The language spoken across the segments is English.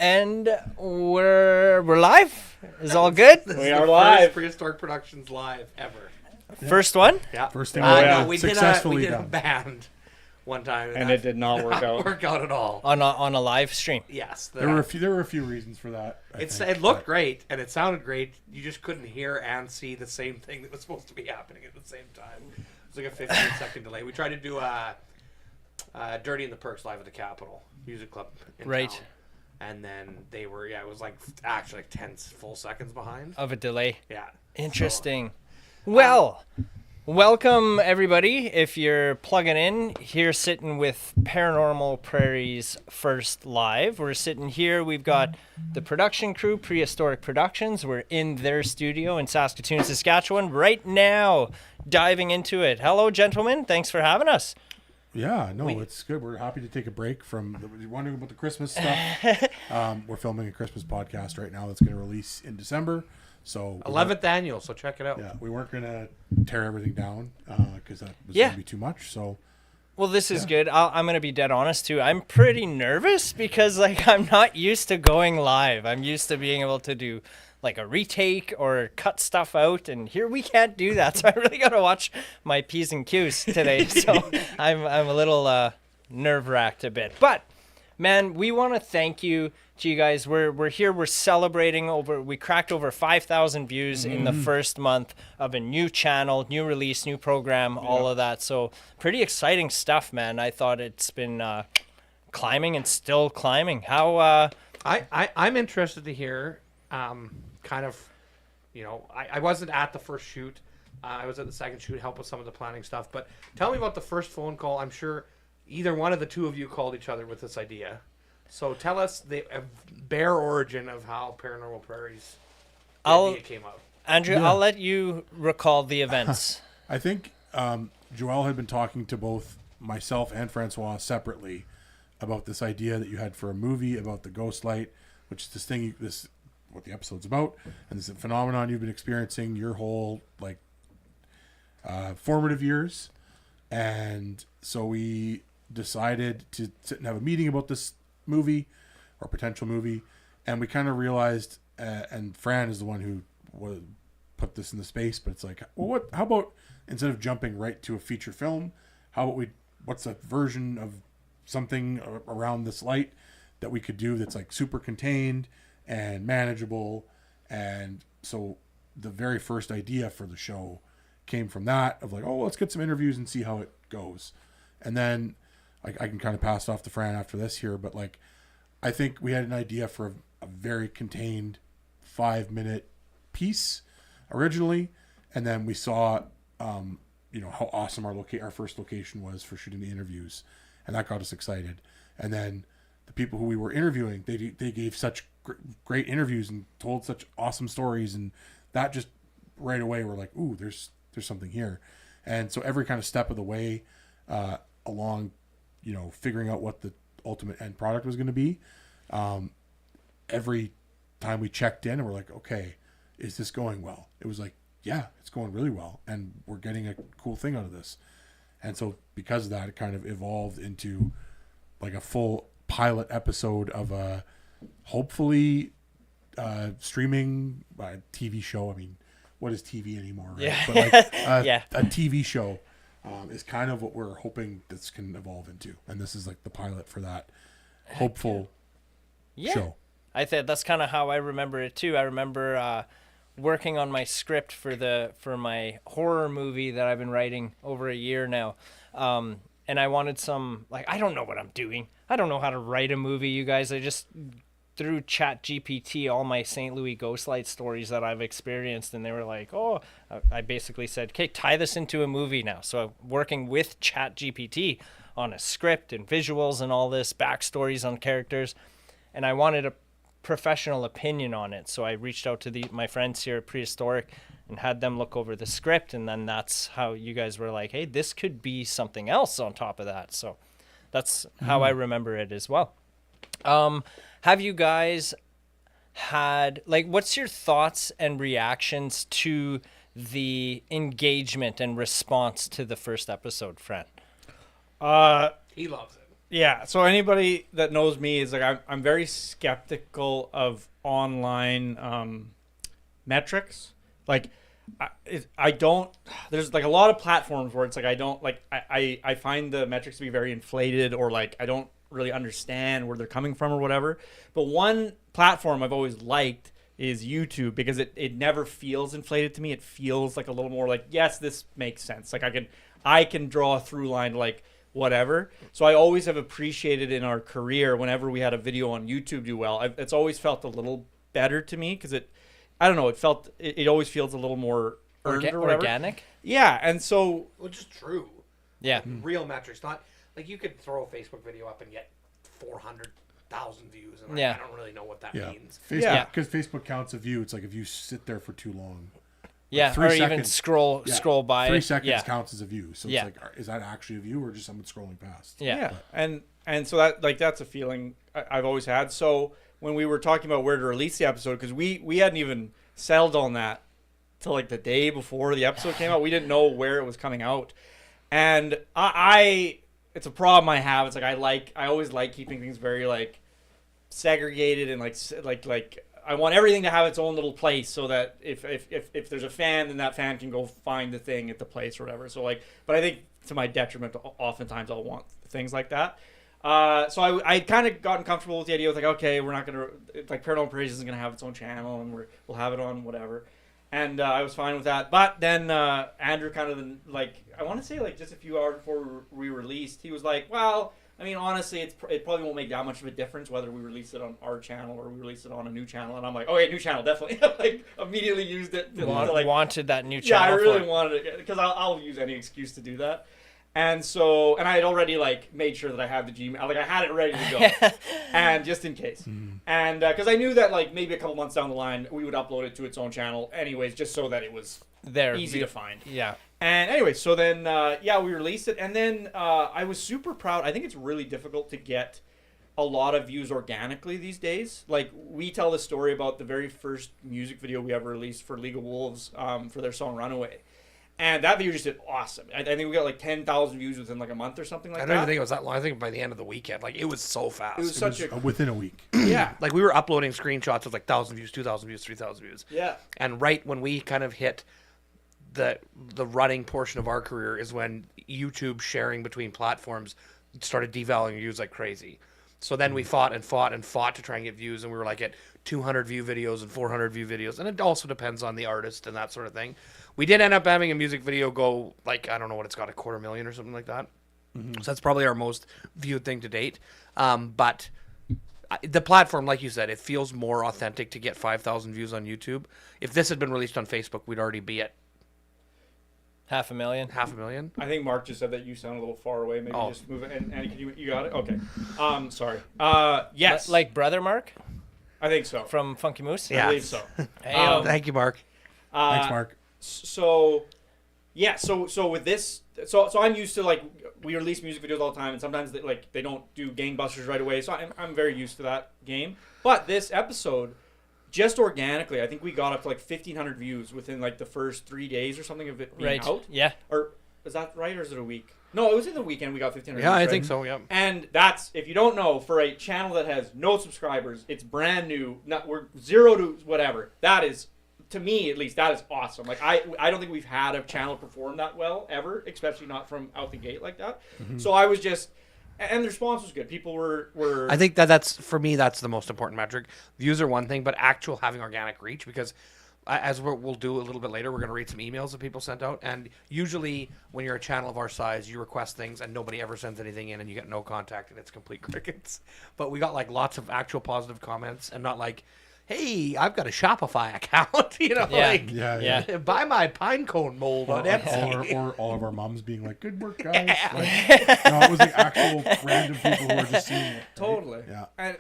And we're live. Is all good? We are live. First Prehistoric Productions live ever. First one? Yeah. First thing No, we successfully did a done. band one time, And it did not work out. Work out at all. On a live stream. Yes. There were a few reasons for that. It looked great and it sounded great. You just couldn't hear and see the same thing that was supposed to be happening at the same time. It was like a 15-second delay. We tried to do Dirty and the Perks live at the Capitol Music Club in Right. town. And then they were, it was like actually like 10 full seconds behind. Of a delay. Yeah. Interesting. Well, welcome everybody. If you're plugging in, here sitting with Paranormal Prairies first live. We're sitting here. We've got the production crew, Prehistoric Productions. We're in their studio in Saskatoon, Saskatchewan right now, diving into it. Hello, gentlemen. Thanks for having us. Yeah, no, it's good. We're happy to take a break from wondering about the Christmas stuff. We're filming a Christmas podcast right now that's going to release in December. So 11th annual, so check it out. Yeah, we weren't going to tear everything down because that was going to be too much. So, well, this is good. I'm going to be dead honest too. I'm pretty nervous because I'm not used to going live. I'm used to being able to do like a retake or cut stuff out, and here we can't do that. So I really got to watch my P's and Q's today. So I'm a little nerve-wracked a bit. But man, we want to thank you to you guys. We're here. We're celebrating we cracked over 5,000 views in the first month of a new channel, new release, new program, all of that. So pretty exciting stuff, man. I thought it's been climbing and still climbing. How I'm interested to hear kind of, I wasn't at the first shoot. I was at the second shoot, help with some of the planning stuff. But tell me about the first phone call. I'm sure either one of the two of you called each other with this idea. So tell us the bare origin of how Paranormal Prairies idea came up. Andrew, Yeah. I'll let you recall the events. I think Joelle had been talking to both myself and Francois separately about this idea that you had for a movie about the ghost light, which is what the episode's about, and this is a phenomenon you've been experiencing your whole formative years. And so we decided to sit and have a meeting about this movie or potential movie, and we kind of realized, and Fran is the one who put this in the space, but it's like, well, how about instead of jumping right to a feature film, how about what's a version of something around this light that we could do that's like super contained and manageable. And so the very first idea for the show came from that, of like, oh, let's get some interviews and see how it goes. And then I can kind of pass it off to Fran after this here, but I think we had an idea for a very contained 5-minute piece originally, and then we saw how awesome our first location was for shooting the interviews, and that got us excited. And then the people who we were interviewing, they gave such great interviews and told such awesome stories, and that just right away we're like, ooh, there's something here. And so every kind of step of the way along, figuring out what the ultimate end product was going to be, every time we checked in and we're like, okay, is this going well? It was like, yeah, it's going really well, and we're getting a cool thing out of this. And so because of that, it kind of evolved into like a full pilot episode of a hopefully streaming TV show. I mean, what is TV anymore, right? Yeah. But a TV show is kind of what we're hoping this can evolve into. And this is like the pilot for that hopeful show. I think that's kind of how I remember it too. I remember working on my script for my horror movie that I've been writing over a year now. And I wanted I don't know what I'm doing. I don't know how to write a movie, you guys. I just through ChatGPT all my St. Louis Ghostlight stories that I've experienced, and they were like, I basically said, okay, tie this into a movie now. So working with ChatGPT on a script and visuals and all this, backstories on characters, and I wanted a professional opinion on it. So I reached out to my friends here at Prehistoric and had them look over the script, and then that's how you guys were like, hey, this could be something else on top of that. So that's how I remember it as well. Have you guys had, what's your thoughts and reactions to the engagement and response to the first episode, Fran? He loves it. Yeah, so anybody that knows me is like I'm very skeptical of online metrics. Like I don't. There's like a lot of platforms where it's like I don't like I find the metrics to be very inflated, or like I don't really understand where they're coming from or whatever. But one platform I've always liked is YouTube, because it never feels inflated to me. It feels like a little more like, yes, this makes sense. Like I can draw a through line, like whatever. So I always have appreciated in our career whenever we had a video on YouTube do well. It's always felt a little better to me, because I don't know, it always feels a little more earned or whatever. Organic. Yeah, and so Which is true. Yeah. Real metrics, not like you could throw a Facebook video up and get 400,000 views, and Yeah. I don't really know what that Yeah. means. Facebook, Yeah. because Facebook counts a view. It's like if you sit there for too long. Yeah, 3 or seconds. even scroll by. 3 seconds Yeah. counts as a view. So Yeah. it's like, is that actually a view or just someone scrolling past? Yeah. and so that's a feeling I've always had. So when we were talking about where to release the episode, because we hadn't even settled on that till like the day before the episode came out. We didn't know where it was coming out, and I it's a problem I have. It's like I always like keeping things very like segregated, and like I want everything to have its own little place, so that if there's a fan, then that fan can go find the thing at the place or whatever. So like, but I think to my detriment, oftentimes I'll want things like that. So I kind of gotten comfortable with the idea of like, okay, we're not gonna, like, Paranormal Prairies isn't gonna have its own channel, and we'll have it on whatever. And I was fine with that. But then Andrew kind of, like, I want to say like just a few hours before we released, he was like, well, I mean, honestly, it probably won't make that much of a difference whether we release it on our channel or we release it on a new channel. And I'm like, okay, new channel, definitely. Like, immediately used it to like, Wanted that new yeah, I channel. really for it. wanted it, because I'll use any excuse to do that. And so, and I had already like made sure that I had the Gmail, like I had it ready to go, and just in case, and because I knew that like maybe a couple months down the line we would upload it to its own channel, anyways, just so that it was There, easy to find. Yeah. And anyway, so then we released it, and then I was super proud. I think it's really difficult to get a lot of views organically these days. Like, we tell the story about the very first music video we ever released for League of Wolves, for their song Runaway. And that video just did awesome. I think we got like 10,000 views within like a month or something like that. I don't even think it was that long. I think by the end of the weekend, like, it was so fast. It was such a Within a week. yeah, like, we were uploading screenshots of like 1,000 views, 2,000 views, 3,000 views. yeah. And right when we kind of hit the running portion of our career is when YouTube sharing between platforms started devaluing views like crazy. So then we fought and fought and fought to try and get views, and we were like at 200 view videos and 400 view videos, and it also depends on the artist and that sort of thing. We did end up having a music video go, like, I don't know what it's got, 250,000 or something like that. So that's probably our most viewed thing to date. But the platform, like you said, it feels more authentic to get 5,000 views on YouTube. If this had been released on Facebook, we'd already be at 500,000. 500,000. I think Mark just said that you sound a little far away. Maybe Oh. just move it. And Andy, you got it? Okay. Sorry. Yes. Like Brother Mark I think so. from Funky Moose. Yeah. I believe so. Hey, Thank you, Mark. Thanks, Mark. So with this, so I'm used to, like, we release music videos all the time, and sometimes they don't do gangbusters right away. So I'm very used to that game. But this episode, just organically, I think we got up to like 1,500 views within like the first 3 days or something of it being right. out. Yeah. Or is that right, or is it a week? No, it was in the weekend we got 1,500 Yeah, views, I right? think so, yeah. And that's, if you don't know, for a channel that has no subscribers, it's brand new. We're 0 to whatever. That is, to me at least, that is awesome. Like, I don't think we've had a channel perform that well ever, especially not from out the gate like that. So I was just, and the response was good. People were I think that's, for me, that's the most important metric. Views are one thing, but actual having organic reach, because as we'll do a little bit later, we're going to read some emails that people sent out. And usually when you're a channel of our size, you request things and nobody ever sends anything in, and you get no contact, and it's complete crickets. But we got like lots of actual positive comments, and not like, hey, I've got a Shopify account, you know, Yeah. like, Yeah. buy my pine cone mold on Etsy. Or all of our moms being like, good work, guys. Like, no, it was like actual random people who were just seeing it. Right? totally. Yeah. And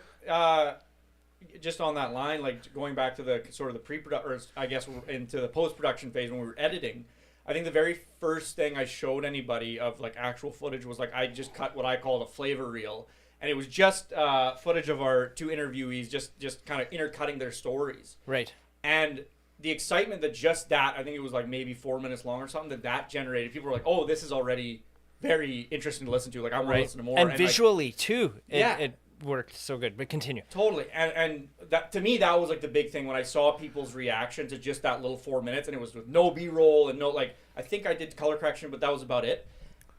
just on that line, like, going back to the sort of the pre-production, or I guess into the post-production phase when we were editing, I think the very first thing I showed anybody of like actual footage was like, I just cut what I called a flavor reel, and it was just footage of our two interviewees just kind of intercutting their stories. Right. And the excitement that just that, I think it was like maybe 4 minutes long or something, that generated, people were like, oh, this is already very interesting to listen to. Like I want to Right. listen to more. And like, visually too. Yeah. It worked so good. But continue. totally. And that to me that was like the big thing when I saw people's reaction to just that little 4 minutes, and it was with no B-roll and no like. I think I did color correction, but that was about it.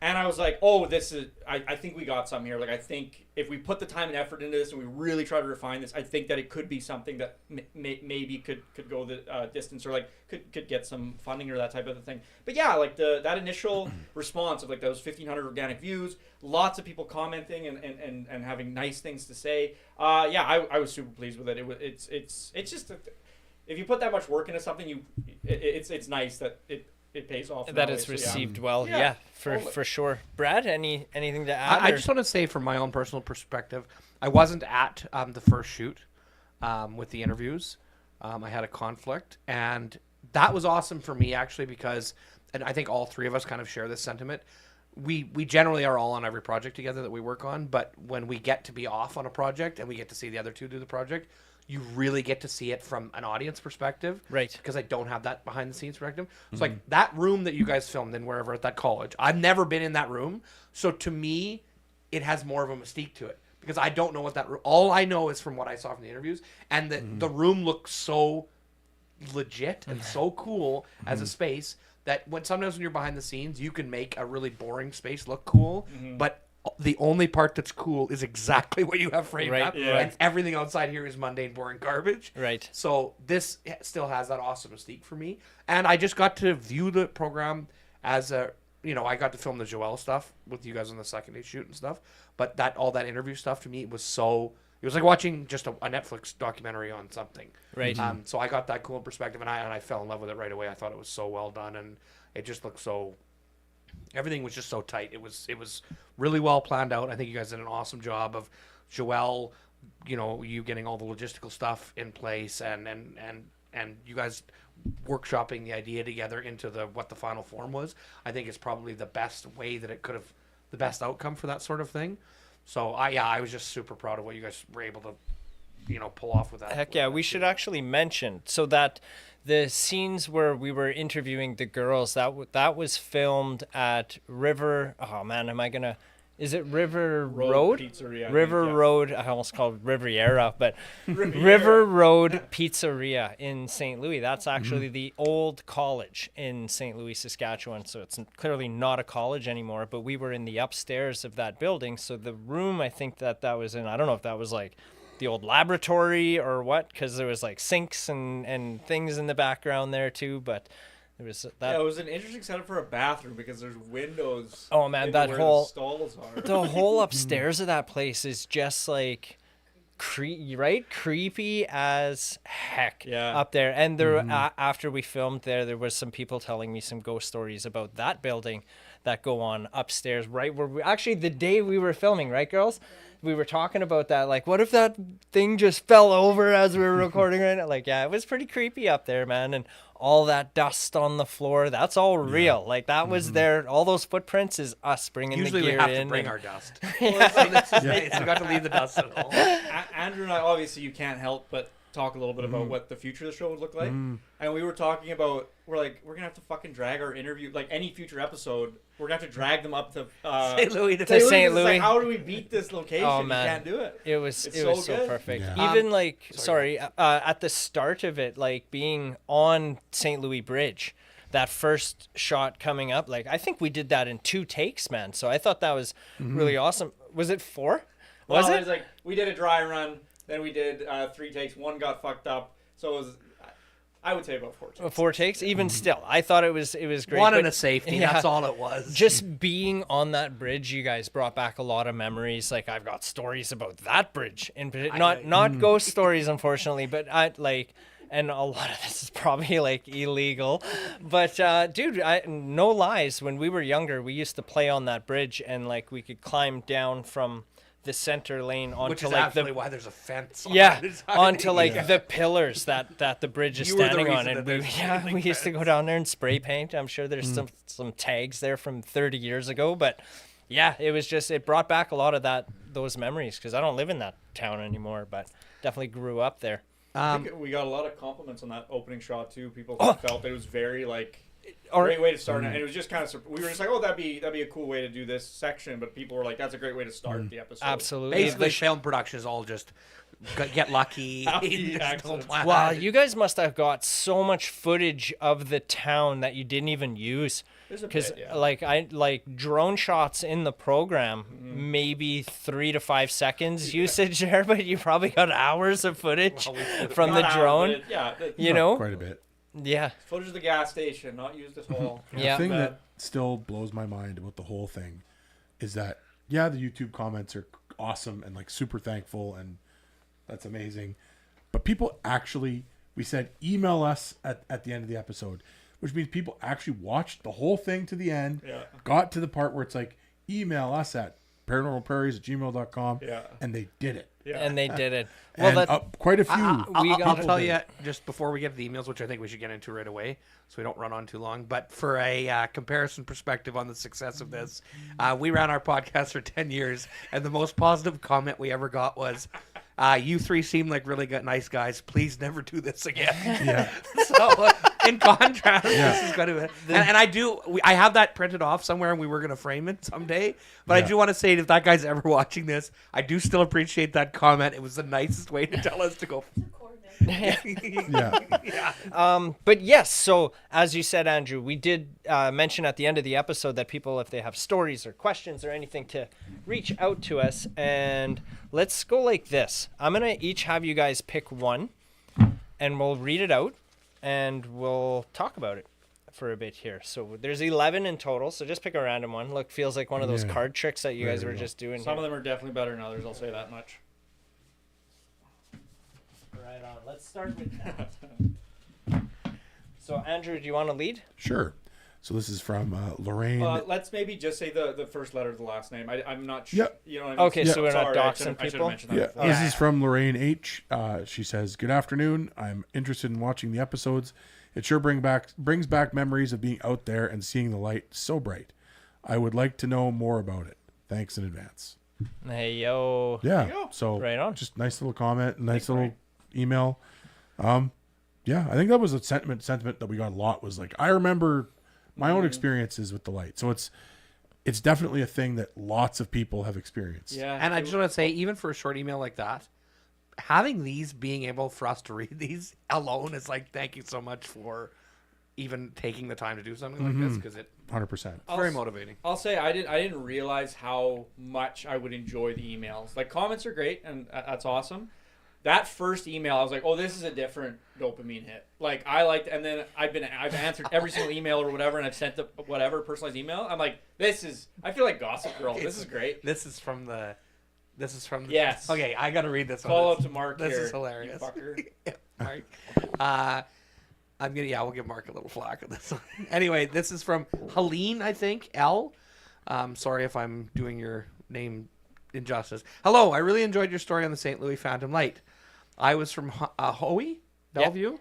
And I was like, oh, this is. I think we got something here. Like I think if we put the time and effort into this and we really try to refine this, I think that it could be something that maybe could go the distance or like could get some funding or that type of thing. But yeah, like that initial response of like those 1,500 organic views, lots of people commenting and having nice things to say. Yeah, I was super pleased with it. It's just if you put that much work into something, it's nice that it pays off. That way, it's so yeah. received well. Yeah, Yeah, for totally. sure. Brad, anything to add? I or- just want to say, from my own personal perspective, I wasn't at the first shoot with the interviews. I had a conflict, and that was awesome for me actually because, and I think all three of us kind of share this sentiment. We generally are all on every project together that we work on, but when we get to be off on a project and we get to see the other two do the project, you really get to see it from an audience perspective. Right. Because I don't have that behind the scenes perspective. So like that room that you guys filmed in wherever at that college, I've never been in that room. So to me, it has more of a mystique to it because I don't know what that room, all I know is from what I saw from the interviews, and the room looks so legit and so cool as a space that sometimes when you're behind the scenes, you can make a really boring space look cool, but the only part that's cool is exactly what you have framed Right, up, yeah. and everything outside here is mundane, boring garbage. Right. So this still has that awesome mystique for me, and I just got to view the program as a, I got to film the Joelle stuff with you guys on the second day shoot and stuff, but all that interview stuff to me it was like watching just a Netflix documentary on something. Right. So I got that cool perspective, and I fell in love with it right away. I thought it was so well done, and it just looked so. Everything was just so tight. It was really well planned out. I think you guys did an awesome job of Joelle, you getting all the logistical stuff in place, and you guys workshopping the idea together into what the final form was. I think it's probably the best way that it could have, the best outcome for that sort of thing. So I was just super proud of what you guys were able to, pull off with that. Heck yeah, we should actually mention so that the scenes where we were interviewing the girls that was filmed at River. Oh man, am I gonna? Is it River Road? Pizzeria, I River think, yeah. Road. I almost called Riviera, but River Road Pizzeria in St. Louis. That's actually the old college in St. Louis, Saskatchewan. So it's clearly not a college anymore. But we were in the upstairs of that building. So the room I think that was in. I don't know if that was like the old laboratory or what, because there was like sinks and things in the background there too, but there was that. Yeah, it was an interesting setup for a bathroom because there's windows. Oh, man, into that where whole- the stalls are. The whole upstairs of that place is just like creepy as heck. Yeah. Up there. And there after we filmed there was some people telling me some ghost stories about that building that go on upstairs, right where we actually the day we were filming, right girls, we were talking about that, like what if that thing just fell over as we were recording right now? Like, yeah, it was pretty creepy up there, man. And all that dust on the floor, that's all real. Like that was there. All those footprints is us bringing Usually the we gear have in. to bring and- our dust. So we got to leave the dust at home. Andrew and I, obviously, you can't help but talk a little bit about what the future of the show would look like. And we were talking about, we're gonna have to fucking drag our interview, like any future episode, we're gonna have to drag them up to St. Louis to St. It's Louis. like, how do we beat this location? Oh, man. You can't do it. It was It's it was so so good. perfect. Yeah. Even like at the start of it, like being on St. Louis Bridge, that first shot coming up, like I think we did that in 2 takes, man. So I thought that was really awesome. Was it 4? Was Well, it? there's like, we did a dry run, then we did 3 takes, 1 got fucked up. So it was, I would say about 4 takes. 4 takes? Even still, I thought it was great. One and but a safety. yeah. That's all it was. just being on that bridge, you guys brought back a lot of memories. Like I've got stories about that bridge, not ghost stories, unfortunately, but and a lot of this is probably like illegal. But dude, no lies. When we were younger, we used to play on that bridge, and like we could climb down from the center lane onto which is like absolutely the why there's a fence. yeah on it. onto like the pillars that the bridge is You were the standing on, reason and that we there's yeah a we used to go down there and spray paint. I'm sure there's some tags there from 30 years ago, but yeah, it brought back a lot of those memories because I don't live in that town anymore, but definitely grew up there. I think we got a lot of compliments on that opening shot too. People felt that it was very like great way to start it. And it was just kind of, we were just like, oh, that'd be a cool way to do this section. But people were like, that's a great way to start the episode. Absolutely. Basically, film production is all just get lucky. Wow, you guys must have got so much footage of the town that you didn't even use. Because like drone shots in the program, maybe 3 to 5 seconds usage there, but you probably got hours of footage from the drone. You know, quite a bit. Yeah. Footage of the gas station, not used at all. Yeah. The thing that still blows my mind about the whole thing is that, the YouTube comments are awesome and like super thankful, and that's amazing. But people actually, we said, email us at the end of the episode, which means people actually watched the whole thing to the end, got to the part where it's like, email us at paranormalprairies@gmail.com, and they did it. Yeah. And they did it. Well, and quite a few. I'll tell you, just before we get to the emails, which I think we should get into right away, so we don't run on too long. But for a comparison perspective on the success of this, we ran our podcast for 10 years, and the most positive comment we ever got was, you three seem like really good, nice guys. Please never do this again. Yeah. So, in contrast, this is going to... And I have that printed off somewhere, and we were going to frame it someday. But I do want to say, if that guy's ever watching this, I do still appreciate that comment. It was the nicest way to tell us to go... But yes, so as you said, Andrew, we did mention at the end of the episode that people, if they have stories or questions or anything, to reach out to us. And let's go like this. I'm going to each have you guys pick one, and we'll read it out, and we'll talk about it for a bit here. So there's 11 in total, so just pick a random one. Look, feels like one of those card tricks that you guys were just doing. Some of them are definitely better than others, I'll say that much. Right on. Let's start with that. So, Andrew, do you want to lead? Sure. So this is from Lorraine. Let's maybe just say the first letter of the last name. I'm not sure. Yep. You know what I mean? Okay, so we're not Sorry, doxing I should people? have mentioned that before. This is from Lorraine H. She says, "Good afternoon. I'm interested in watching the episodes. It sure brings back memories of being out there and seeing the light so bright. I would like to know more about it. Thanks in advance." Hey, yo. Yeah. you go. So Right on. just nice little comment, nice Thanks, little email. Yeah, I think that was a sentiment that we got a lot, was like, I remember my own experiences with the light. So it's definitely a thing that lots of people have experienced. Yeah. And I just want to say, even for a short email like that, having these, being able for us to read these alone is like, thank you so much for even taking the time to do something like this, because it's 100%. very motivating. I'll say I didn't realize how much I would enjoy the emails. Like, comments are great, and that's awesome. That first email, I was like, oh, this is a different dopamine hit. Like, I liked, and then I've answered every single email or whatever, and I've sent the whatever personalized email. I'm like, I feel like Gossip Girl. This is great. This is from the. Yes. Okay, I got to read this one. Call out to Mark This here, is hilarious. you fucker. Mark. We'll give Mark a little flack on this one. Anyway, this is from Helene, I think. L. Sorry if I'm doing your name injustice. Hello, I really enjoyed your story on the St. Louis Phantom Light. I was from Hoey, Bellevue.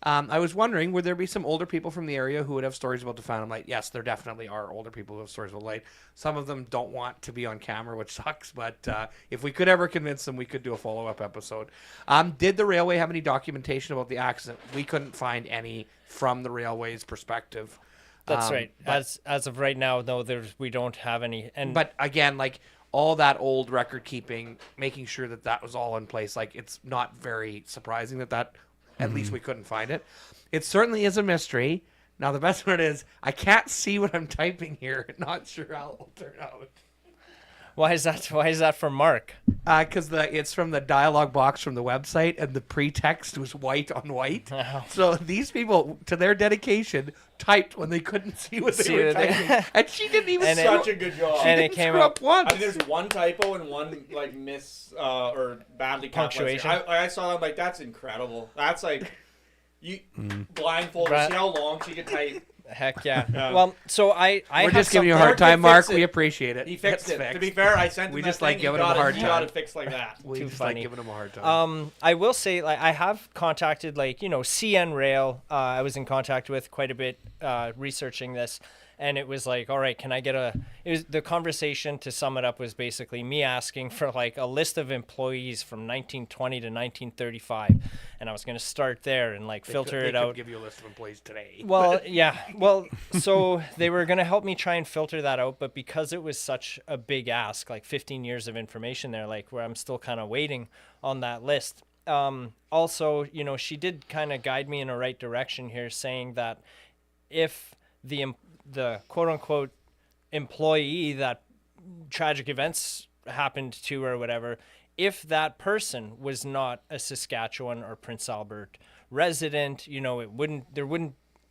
I was wondering, would there be some older people from the area who would have stories about the Phantom Light? Yes, there definitely are older people who have stories about light. Some of them don't want to be on camera, which sucks, but if we could ever convince them, we could do a follow-up episode. Did the railway have any documentation about the accident? We couldn't find any from the railway's perspective. That's right. As of right now, no, we don't have any. But again, like, all that old record keeping, making sure that was all in place. Like, it's not very surprising that at least we couldn't find it. It certainly is a mystery. Now, the best part is I can't see what I'm typing here. Not sure how it'll turn out. Why is that from Mark? Because it's from the dialogue box from the website, and the pre-text was white on white. Oh. So these people, to their dedication, typed when they couldn't see what they were typing. And she didn't even Such a good job. And it came up once. I think there's one typo and one like miss or badly Punctuation. I saw that, like, that's incredible. That's like you blindfold. Right. See how long she could type. Heck yeah. Well, so I We're have just giving you a something- hard time, Mark Mark. fixed We it. appreciate it. He fixed It's it. To fixed. be fair, I sent him We that just like thing. giving He him a got hard He got time. it fixed like that. We Too just funny. like giving them a hard time. I will say, like, I have contacted, like, CN Rail. I was in contact with quite a bit researching this, And it was like, all right, can I get the conversation, to sum it up, was basically me asking for like a list of employees from 1920 to 1935. And I was going to start there and like filter They it out. could give you a list of employees today. Well, yeah. Well, so they were going to help me try and filter that out. But because it was such a big ask, like 15 years of information there, like where I'm still kind of waiting on that list. Also, you know, she did kind of guide me in a right direction here, saying that if the quote unquote employee that tragic events happened to or whatever, if that person was not a Saskatchewan or Prince Albert resident, you know,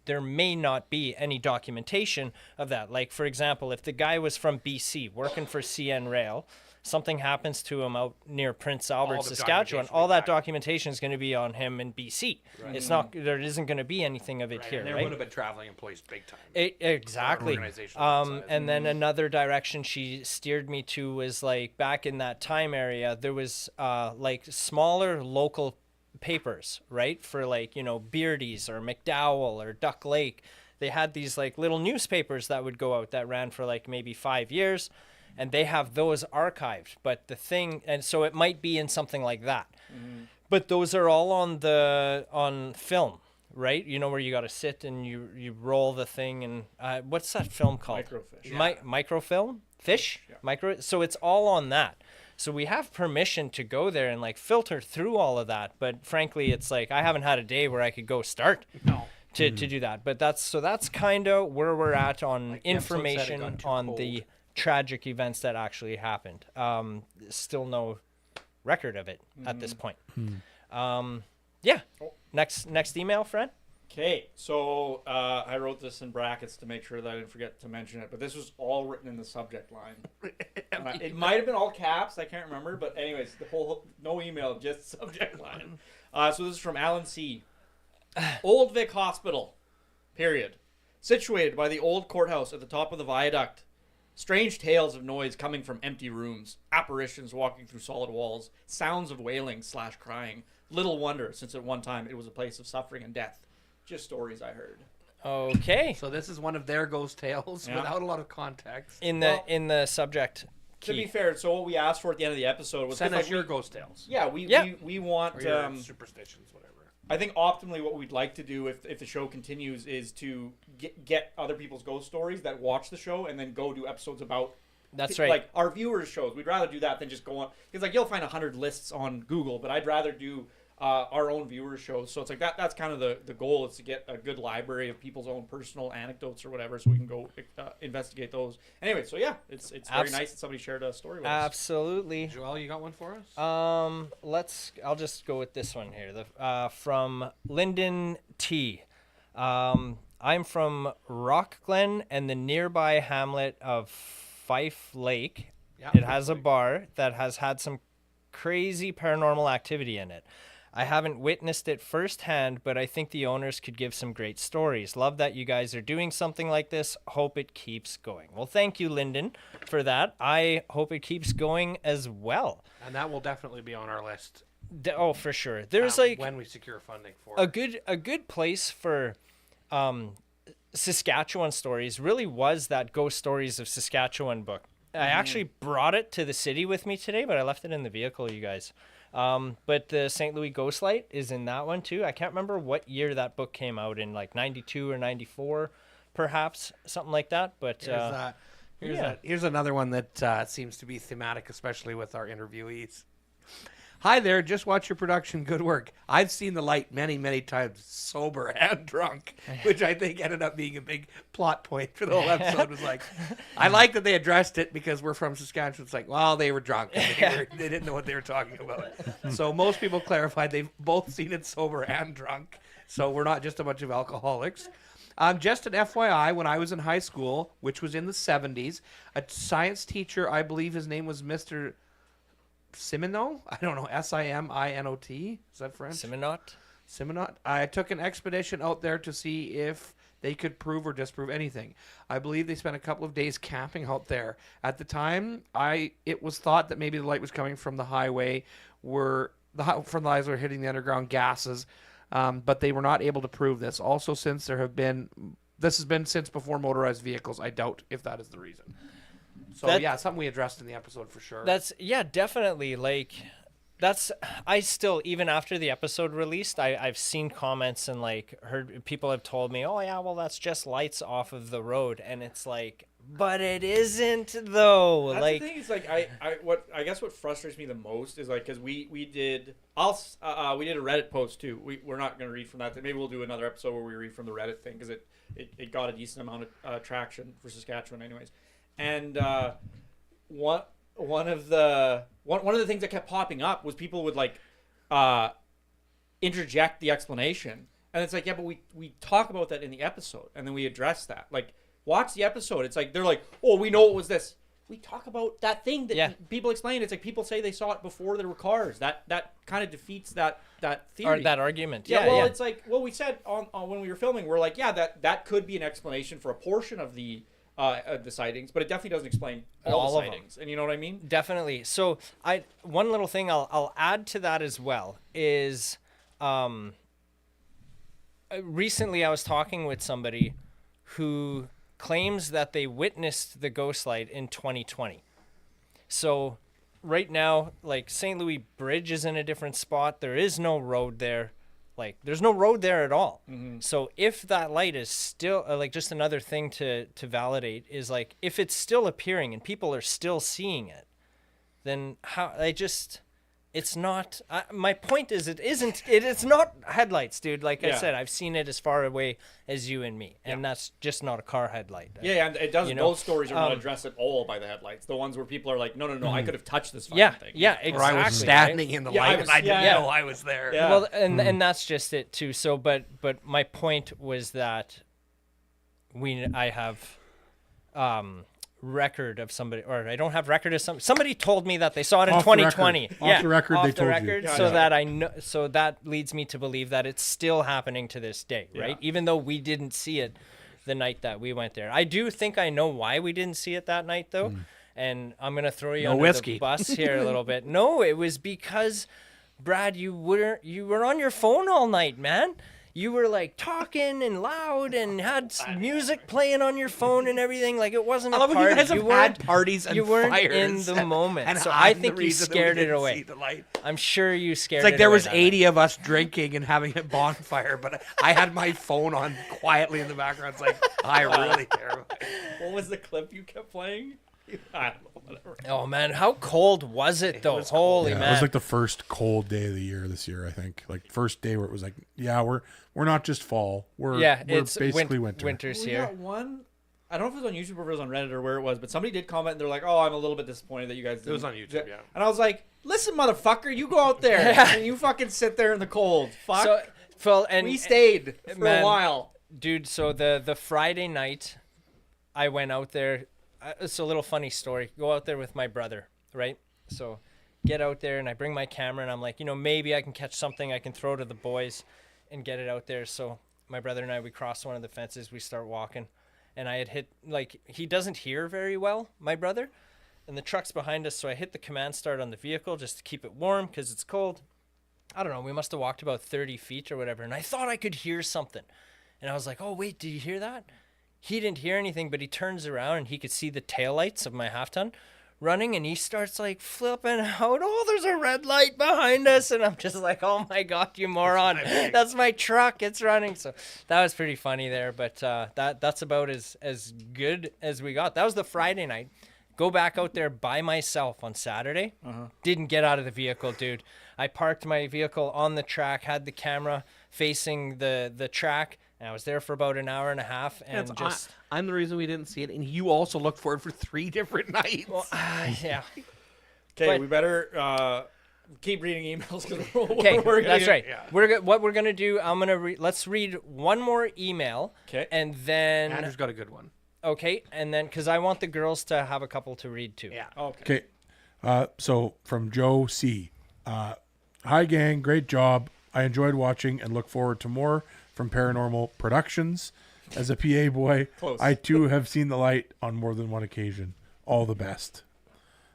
there may not be any documentation of that. Like, for example, if the guy was from BC working for CN Rail, something happens to him out near Prince Albert, Saskatchewan, all that documentation is going to be on him in BC. Right. It's not, there isn't going to be anything of it here, and there right? would have been traveling employees big time. Exactly. And then another direction she steered me to was like back in that time area, there was like smaller local papers, right? For like, you know, Beardy's or McDowell or Duck Lake. They had these like little newspapers that would go out that ran for like maybe 5 years. And they have those archived, but the thing, and so it might be in something like that, but those are all on film, right? You know, where you got to sit and you roll the thing, and what's that film called? Microfiche. Microfilm, fish, yeah. micro. So it's all on that. So we have permission to go there and like filter through all of that, but frankly, it's like I haven't had a day where I could go start. To do that, but that's kind of where we're at on like information on the tragic events that actually happened. Still no record of it at this point. Yeah. Next email, friend. Okay, so I wrote this in brackets to make sure that I didn't forget to mention it, but this was all written in the subject line. It might have been all caps, I can't remember, but anyways, the whole no email, just subject line. So this is from Alan C. Old Vic Hospital, period. Situated by the old courthouse at the top of the viaduct. Strange tales of noise coming from empty rooms, apparitions walking through solid walls, sounds of wailing / crying. Little wonder, since at one time it was a place of suffering and death. Just stories I heard. Okay. So this is one of their ghost tales without a lot of context. In the subject key. To be fair, so what we asked for at the end of the episode was send us your ghost tales. Yeah, we want or your superstitions, whatever. I think optimally what we'd like to do if the show continues is to get other people's ghost stories that watch the show and then go do episodes about. That's right. Like our viewers' shows. We'd rather do that than just go on, because like you'll find 100 lists on Google, but I'd rather do our own viewers' shows. So it's like that's kind of the goal, is to get a good library of people's own personal anecdotes or whatever, so we can go investigate those. Anyway, so yeah, it's very nice that somebody shared a story with us. Absolutely. Joel, you got one for us? I'll just go with this one here. From Lyndon T. I'm from Rock Glen and the nearby hamlet of Fife Lake. Yeah, it has a bar that has had some crazy paranormal activity in it. I haven't witnessed it firsthand, but I think the owners could give some great stories. Love that you guys are doing something like this. Hope it keeps going. Well, thank you, Lyndon, for that. I hope it keeps going as well. And that will definitely be on our list. Oh, for sure. There's like when we secure funding for a good place for Saskatchewan stories really was that Ghost Stories of Saskatchewan book. I actually brought it to the city with me today, but I left it in the vehicle, you guys. But the St. Louis Ghost Light is in that one too. I can't remember what year that book came out in, like 92 or 94, perhaps, something like that. But here's another one that seems to be thematic, especially with our interviewees. Hi there, just watch your production. Good work. I've seen the light many, many times, sober and drunk, which I think ended up being a big plot point for the whole episode. It was like, I like that they addressed it because we're from Saskatchewan. It's like, well, they were drunk. And they didn't know what they were talking about. So most people clarified they've both seen it sober and drunk. So we're not just a bunch of alcoholics. Just an FYI, when I was in high school, which was in the 70s, a science teacher, I believe his name was Mr. Simonot? I don't know. Siminot? Is that French? Simonot. I took an expedition out there to see if they could prove or disprove anything. I believe they spent a couple of days camping out there. At the time, it was thought that maybe the light was coming from the highway, from the lights were hitting the underground gases, but they were not able to prove this. Also, since there have been this has been since before motorized vehicles. I doubt if that is the reason. So That- yeah, something we addressed in the episode for sure. That's definitely like that's I still even after the episode released, I've seen comments and like heard people have told me, "Oh yeah, well that's just lights off of the road." And it's like, but it isn't though. That's like the thing is like I guess what frustrates me the most is like because we did we did a Reddit post too. We're not gonna read from that. Maybe we'll do another episode where we read from the Reddit thing because it got a decent amount of traction for Saskatchewan anyways. And one of the things that kept popping up was people would like interject the explanation, and it's like, yeah, but we talk about that in the episode, and then we address that. Like, watch the episode. It's like they're like, oh, we know it was this. We talk about that thing that people explain. It's like people say they saw it before there were cars. That kind of defeats that theory or that argument. Yeah, well, it's like we said on when we were filming. We're like, yeah, that could be an explanation for a portion of the sightings, but it definitely doesn't explain all the of them. sightings. And you know what I mean? Definitely. So one little thing I'll add to that as well is recently I was talking with somebody who claims that they witnessed the ghost light in 2020. So right now, like St. Louis Bridge is in a different spot. There is no road there. Like there's no road there at all. Mm-hmm. So if that light is still like just another thing to validate is like if it's still appearing and people are still seeing it, then how it's not my point is it's not headlights, dude. Like I said, I've seen it as far away as you and me, and that's just not a car headlight. Yeah, and it does. You know? Those stories are not addressed at all by the headlights. The ones where people are like, no, I could have touched this fucking Yeah, thing. yeah, exactly. or I was standing in the light and I didn't know I was there. Yeah. Well, and that's just it too. So, but my point was that I have record of somebody, or I don't have record of somebody told me that they saw it in Off the 2020. record. Off the record, they told you. Yeah, so that I know. So that leads me to believe that it's still happening to this day, right? Even though we didn't see it the night that we went there. I do think I know why we didn't see it that night, though. And I'm gonna throw you under the bus here a little bit. No, it was because, Brad, you were on your phone all night, man. You were like talking and loud and had music playing on your phone and everything. Like it wasn't a party. You guys have had parties and you weren't fires in the moment. and So I'm I the think you reason that we scared it didn't away. see the light. I'm sure you scared It's like it there away was that 80 of us drinking and having a bonfire, but I had my phone on quietly in the background. It's like, I really care. What was the clip you kept playing? I don't know, whatever. Oh man, how cold was it though? Holy Yeah, man! it was like the first cold day of the year this year, I think. Like first day where it was like, yeah, we're not just fall. We're it's basically winter. Winter's We here. got one. I don't know if it was on YouTube or if it was on Reddit or where it was, but somebody did comment and they're like, "Oh, I'm a little bit disappointed that you guys." It was didn't." on YouTube, yeah. And I was like, "Listen, motherfucker, you go out there and you fucking sit there in the cold. Fuck. So, Phil, and we stayed for man, a while, dude. So the Friday night, I went out there. It's a little funny story. Go out there with my brother, right? So get out there and I bring my camera and I'm like, maybe I can catch something I can throw to the boys and get it out there. So my brother and I, we cross one of the fences, we start walking, and I had hit, like, he doesn't hear very well, my brother, and the truck's behind us. So I hit the command start on the vehicle just to keep it warm because it's cold. I don't know. We must have walked about 30 feet or whatever. And I thought I could hear something. And I was like, oh, wait, did you hear that? He didn't hear anything, but he turns around and he could see the taillights of my half-ton running, and he starts like flipping out. Oh, there's a red light behind us. And I'm just like, oh my God, you moron. That's my truck. It's running. So that was pretty funny there. But that's about as good as we got. That was the Friday night. Go back out there by myself on Saturday. Didn't get out of the vehicle, dude. I parked my vehicle on the track, had the camera facing the track, and I was there for about an hour and a half. And I'm the reason we didn't see it, and you also looked for it for 3 different nights. Well, yeah. Okay, But- we better keep reading emails because Okay, that's right. Yeah. What we're gonna do. Let's read one more email. 'Kay. And then Andrew's got a good one. okay, and then because I want the girls to have a couple to read too. Yeah. Okay. Okay. So from Joe C. Hi, gang. Great job. I enjoyed watching and look forward to more from Paranormal Productions. As a PA boy, Close. I too have seen the light on more than one occasion. All the best.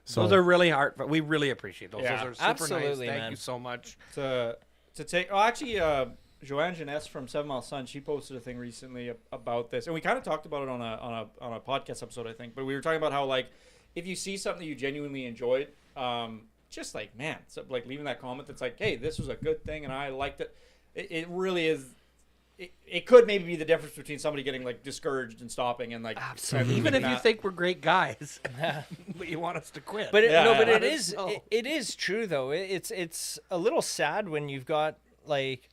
So Those are really hard, but we really appreciate those. Yeah. Those are super Absolutely, nice. Thank man. you so much. To take. Oh, actually, Joanne Jeunesse from 7 Mile Sun, she posted a thing recently about this, and we kind of talked about it on a podcast episode, I think. But we were talking about how, like, if you see something that you genuinely enjoyed, just like, man, so, like, leaving that comment that's like, hey, this was a good thing and I liked it. It really is. It could maybe be the difference between somebody getting, like, discouraged and stopping and, like, Absolutely. Even if you that. think we're great guys, but you want us to quit. But Yeah, no, but yeah. it is it is true though. It's a little sad when you've got, like,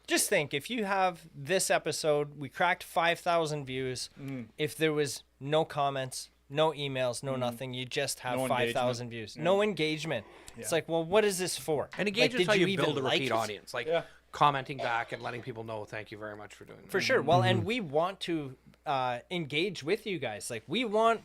just think if you have this episode, we cracked 5,000 views. If there was no comments, no emails, no nothing, you just have No 5,000 views, no engagement. It's like, well, what is this for? And Like, engagement is how you even build a like repeat it? audience, like Yeah. commenting back and letting people know thank you very much for doing that. For sure. Well, and we want to engage with you guys. Like, we want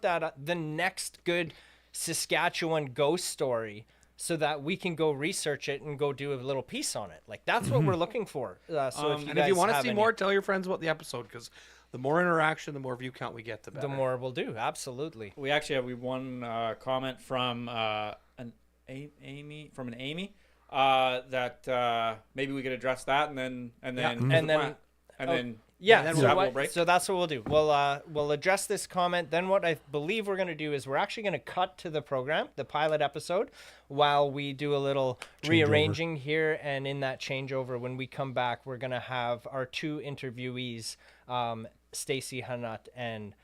that the next good Saskatchewan ghost story, so that we can go research it and go do a little piece on it. Like, that's what we're looking for. So And if you want to see more, tell your friends about the episode, because the more interaction, the more view count we get, the better. the more we'll do. Absolutely. We actually have one comment from an Amy that maybe we could address that and then And then Yeah, and then so, we'll have a what- little break. so that's what we'll do. We'll address this comment. Then what I believe we're going to do is we're actually going to cut to the program, the pilot episode, while we do a little rearranging here. And in that changeover, when we come back, we're going to have our two interviewees, Stacy Hanut and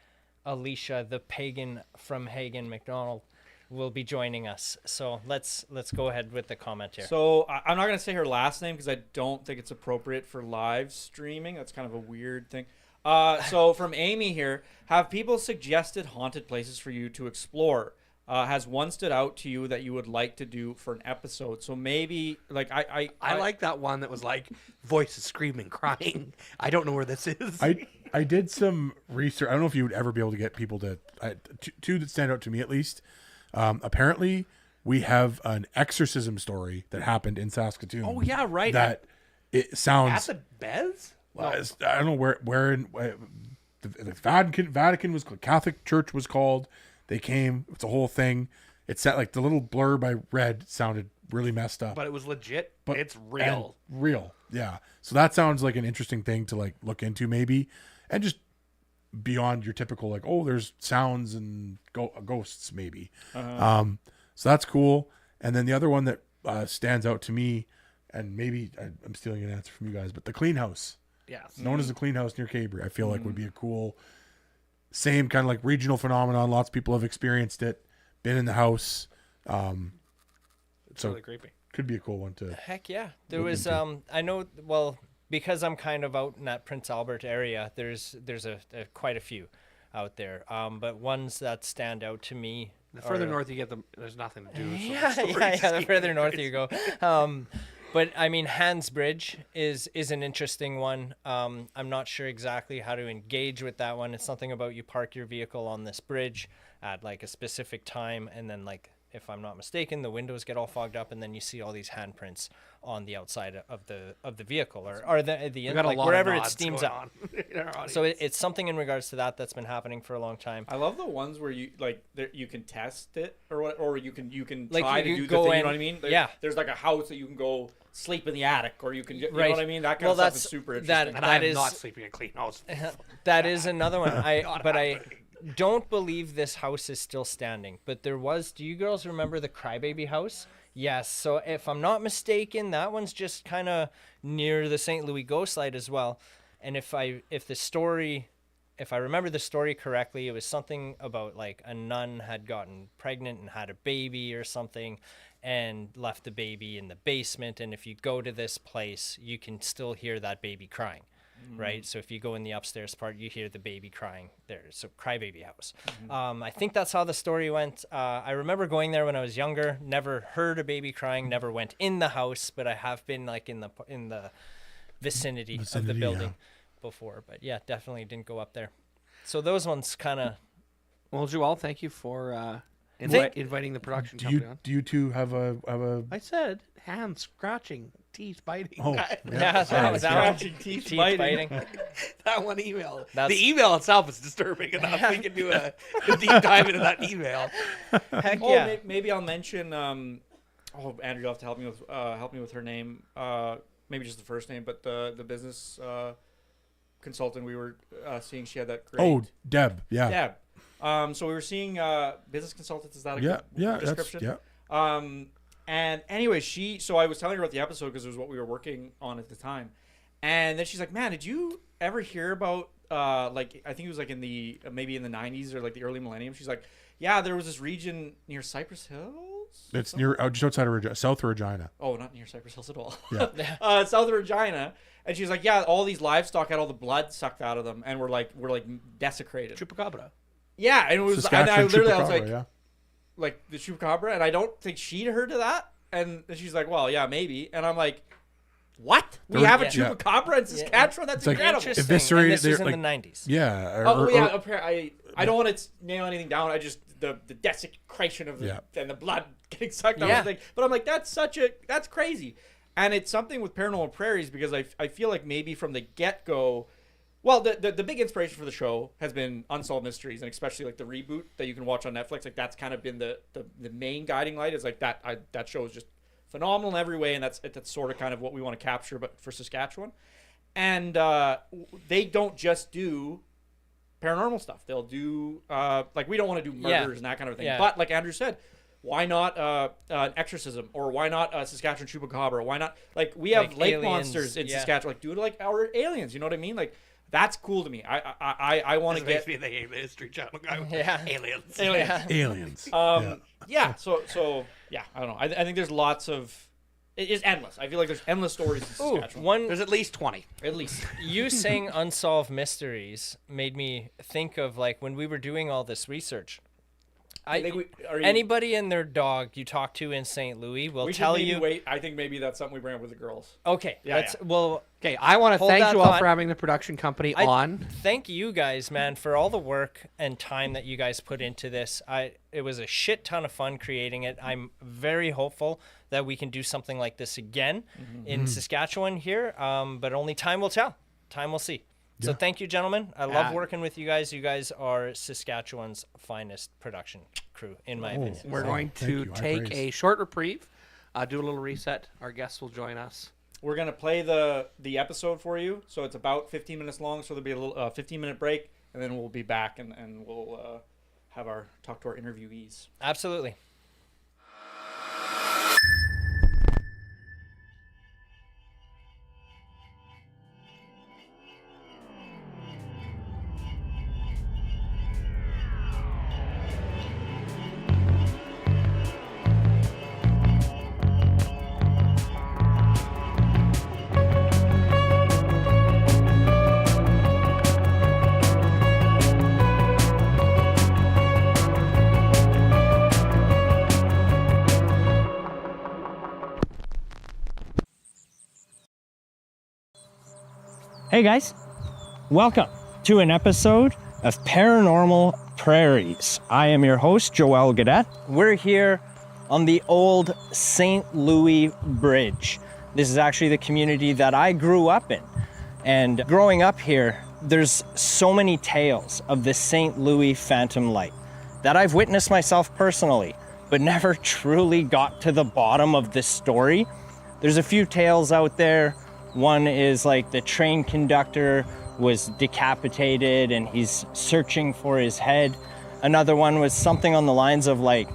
Alicia, the pagan from Hagen McDonald, will be joining us. So let's go ahead with the comment here. So I'm not going to say her last name because I don't think it's appropriate for live streaming. That's kind of a weird thing. So from Amy here, have people suggested haunted places for you to explore? Has one stood out to you that you would like to do for an episode? So maybe, like, I like that one that was like voices screaming, crying. I don't know where this is. I did some research. I don't know if you would ever be able to get people to two that stand out to me at least. Apparently, we have an exorcism story that happened in Saskatoon. Oh yeah, right. That it At sounds. the Bez? I don't know where in the Vatican was called, Catholic Church was called. They came. It's a whole thing. It said, like, the little blurb I read sounded really messed up. But it was legit. But It's real. Real, yeah. So that sounds like an interesting thing to, like, look into maybe, and just beyond your typical, like, oh, there's sounds and ghosts maybe. So that's cool. And then the other one that stands out to me, and maybe I'm stealing an answer from you guys, but the Clean House, Yes. known as the Clean House near Caber, I feel like would be a cool, same kind of like regional phenomenon. Lots of people have experienced it, been in the house. It's So really creepy. could be a cool one to. Heck yeah. There Look was into. I know, well, because I'm kind of out in that Prince Albert area, there's a quite a few out there. But ones that stand out to me. The further are- north you get, there's nothing to do. So Yeah, the yeah, stories yeah. The keep further getting north crazy. you go. But I mean, Hans Bridge is an interesting one. I'm not sure exactly how to engage with that one. It's something about you park your vehicle on this bridge at like a specific time, and then, like, if I'm not mistaken, the windows get all fogged up, and then you see all these handprints on the outside of the vehicle or the We got a like lot wherever of it nods steams going up. on in our audience. So it's something in regards to that's been happening for a long time. I love the ones where you like you can test it or you can Like, try you to can do the go thing. You in- know what I mean? yeah. There's like a house that you can go sleep in the attic, or you can you know Right. what I mean. That kind Well, of stuff that's- is super that- interesting. and that I'm is- not sleeping in a clean house. That is another one. I don't believe this house is still standing, but there was. Do you girls remember the Crybaby house? Yes. So if I'm not mistaken, that one's just kind of near the St. Louis Ghost Light as well. And if I remember the story correctly, it was something about, like, a nun had gotten pregnant and had a baby or something, and left the baby in the basement. And if you go to this place, you can still hear that baby crying. Right, so if you go in the upstairs part, you hear the baby crying there. So Crybaby House. I think that's how the story went. I remember going there when I was younger. Never heard a baby crying. Never went in the house, but I have been, like, in the vicinity of the Vicinity, building yeah. before. But yeah, definitely didn't go up there. So those ones kind of. Well, Joel, thank you for inviting the production Do company you on. do you two have a? I said hands scratching, teeth biting. Oh, Yeah, that was Scratching, teeth biting. That one email. That's- The email itself is disturbing enough. We can do a deep dive into that email. Heck Oh, yeah. maybe I'll mention. Andrew, you'll have to help me with her name. maybe just the first name, but the business consultant we were seeing, she had that great. Oh, Deb. Yeah. Yeah. So we were seeing business consultants. Is that a Yeah. good Yeah. description? Yeah. And anyway, so I was telling her about the episode because it was what we were working on at the time. And then she's like, man, did you ever hear about, like, I think it was like maybe in the 90s or like the early millennium. She's like, yeah, there was this region near Cypress Hills. It's near, just outside of South Regina. Oh, not near Cypress Hills at all. Yeah. South Regina. And she's like, yeah, all these livestock had all the blood sucked out of them and were like desecrated. Chupacabra. Yeah. And it was, Saskatchewan and I literally, I was chupacabra, like, yeah. like the chupacabra, and I don't think she'd heard of that. And she's like, well, yeah, maybe. And I'm like, what? We have a Yeah. chupacabra in Saskatchewan? That's like incredible. Interesting. Eviscerate- And this was they're in like- the 90s. Yeah. Oh, yeah. I don't want to nail anything down. I just the desecration of and the blood getting sucked out. Yeah. But I'm like, that's crazy. And it's something with Paranormal Prairies because I feel like maybe from the get-go, well, the big inspiration for the show has been Unsolved Mysteries, and especially like the reboot that you can watch on Netflix. Like that's kind of been the main guiding light. Is like that show is just phenomenal in every way, and that's sort of kind of what we want to capture, but for Saskatchewan. And they don't just do paranormal stuff. They'll do like we don't want to do murders and that kind of thing. Yeah. But like Andrew said, why not an exorcism, or why not a Saskatchewan chupacabra? Why not like we have Like lake aliens, monsters in yeah. Saskatchewan? Like do it like our aliens. You know what I mean? Like that's cool to me. I want to get me the History Channel guy. Yeah. Aliens. Yeah. Aliens. yeah. So yeah, I don't know. I think there's lots of. It is endless. I feel like there's endless stories in Ooh, Saskatchewan. There's at least 20. At least. You saying unsolved mysteries made me think of like when we were doing all this research. Anybody and their dog you talk to in St. Louis will we should tell maybe you. Wait, I think maybe that's something we bring up with the girls. Okay, Yeah, well, Okay, I want to Hold thank that you all thought. for having the production company on. thank you guys, man, for all the work and time that you guys put into this. It was a shit ton of fun creating it. I'm very hopeful that we can do something like this again in Saskatchewan here, but only time will tell. Time will see. So thank you, gentlemen. I love working with you guys. You guys are Saskatchewan's finest production crew, in my opinion. We're going thank to you. High take praise. a short reprieve, do a little reset. Our guests will join us. We're gonna play the episode for you, so it's about 15 minutes long. So there'll be a little 15-minute break, and then we'll be back and we'll talk to our interviewees. Absolutely. Hey guys, welcome to an episode of Paranormal Prairies. I am your host, Joel Gadet. We're here on the old St. Louis Bridge. This is actually the community that I grew up in. And growing up here, there's so many tales of the St. Louis Phantom Light that I've witnessed myself personally, but never truly got to the bottom of the story. There's a few tales out there. One is like the train conductor was decapitated and he's searching for his head. Another one was something on the lines of like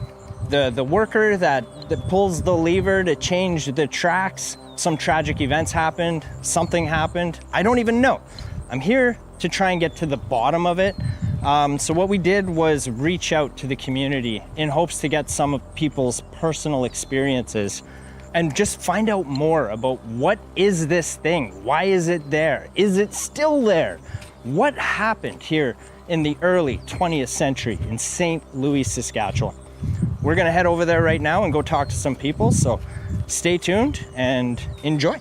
the worker that pulls the lever to change the tracks. Some tragic events happened, something happened. I don't even know. I'm here to try and get to the bottom of it. So what we did was reach out to the community in hopes to get some of people's personal experiences and just find out more about what is this thing? Why is it there? Is it still there? What happened here in the early 20th century in St. Louis, Saskatchewan? We're gonna head over there right now and go talk to some people, so stay tuned and enjoy.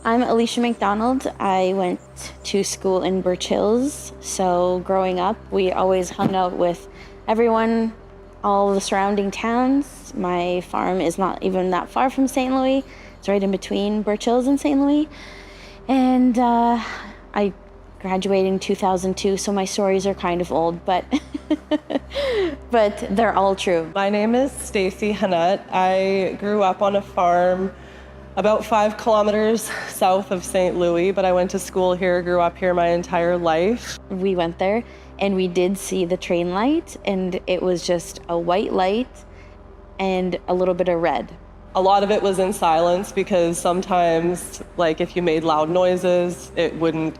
I'm Alicia McDonald. I went to school in Birch Hills, so growing up, we always hung out with everyone, all the surrounding towns. My farm is not even that far from St. Louis. It's right in between Birch Hills and St. Louis. And I graduated in 2002, so my stories are kind of old, but but they're all true. My name is Stacy Hannett. I grew up on a farm about 5 kilometers south of St. Louis, but I went to school here, grew up here my entire life. We went there and we did see the train light, and it was just a white light and a little bit of red. A lot of it was in silence because sometimes, like, if you made loud noises, it wouldn't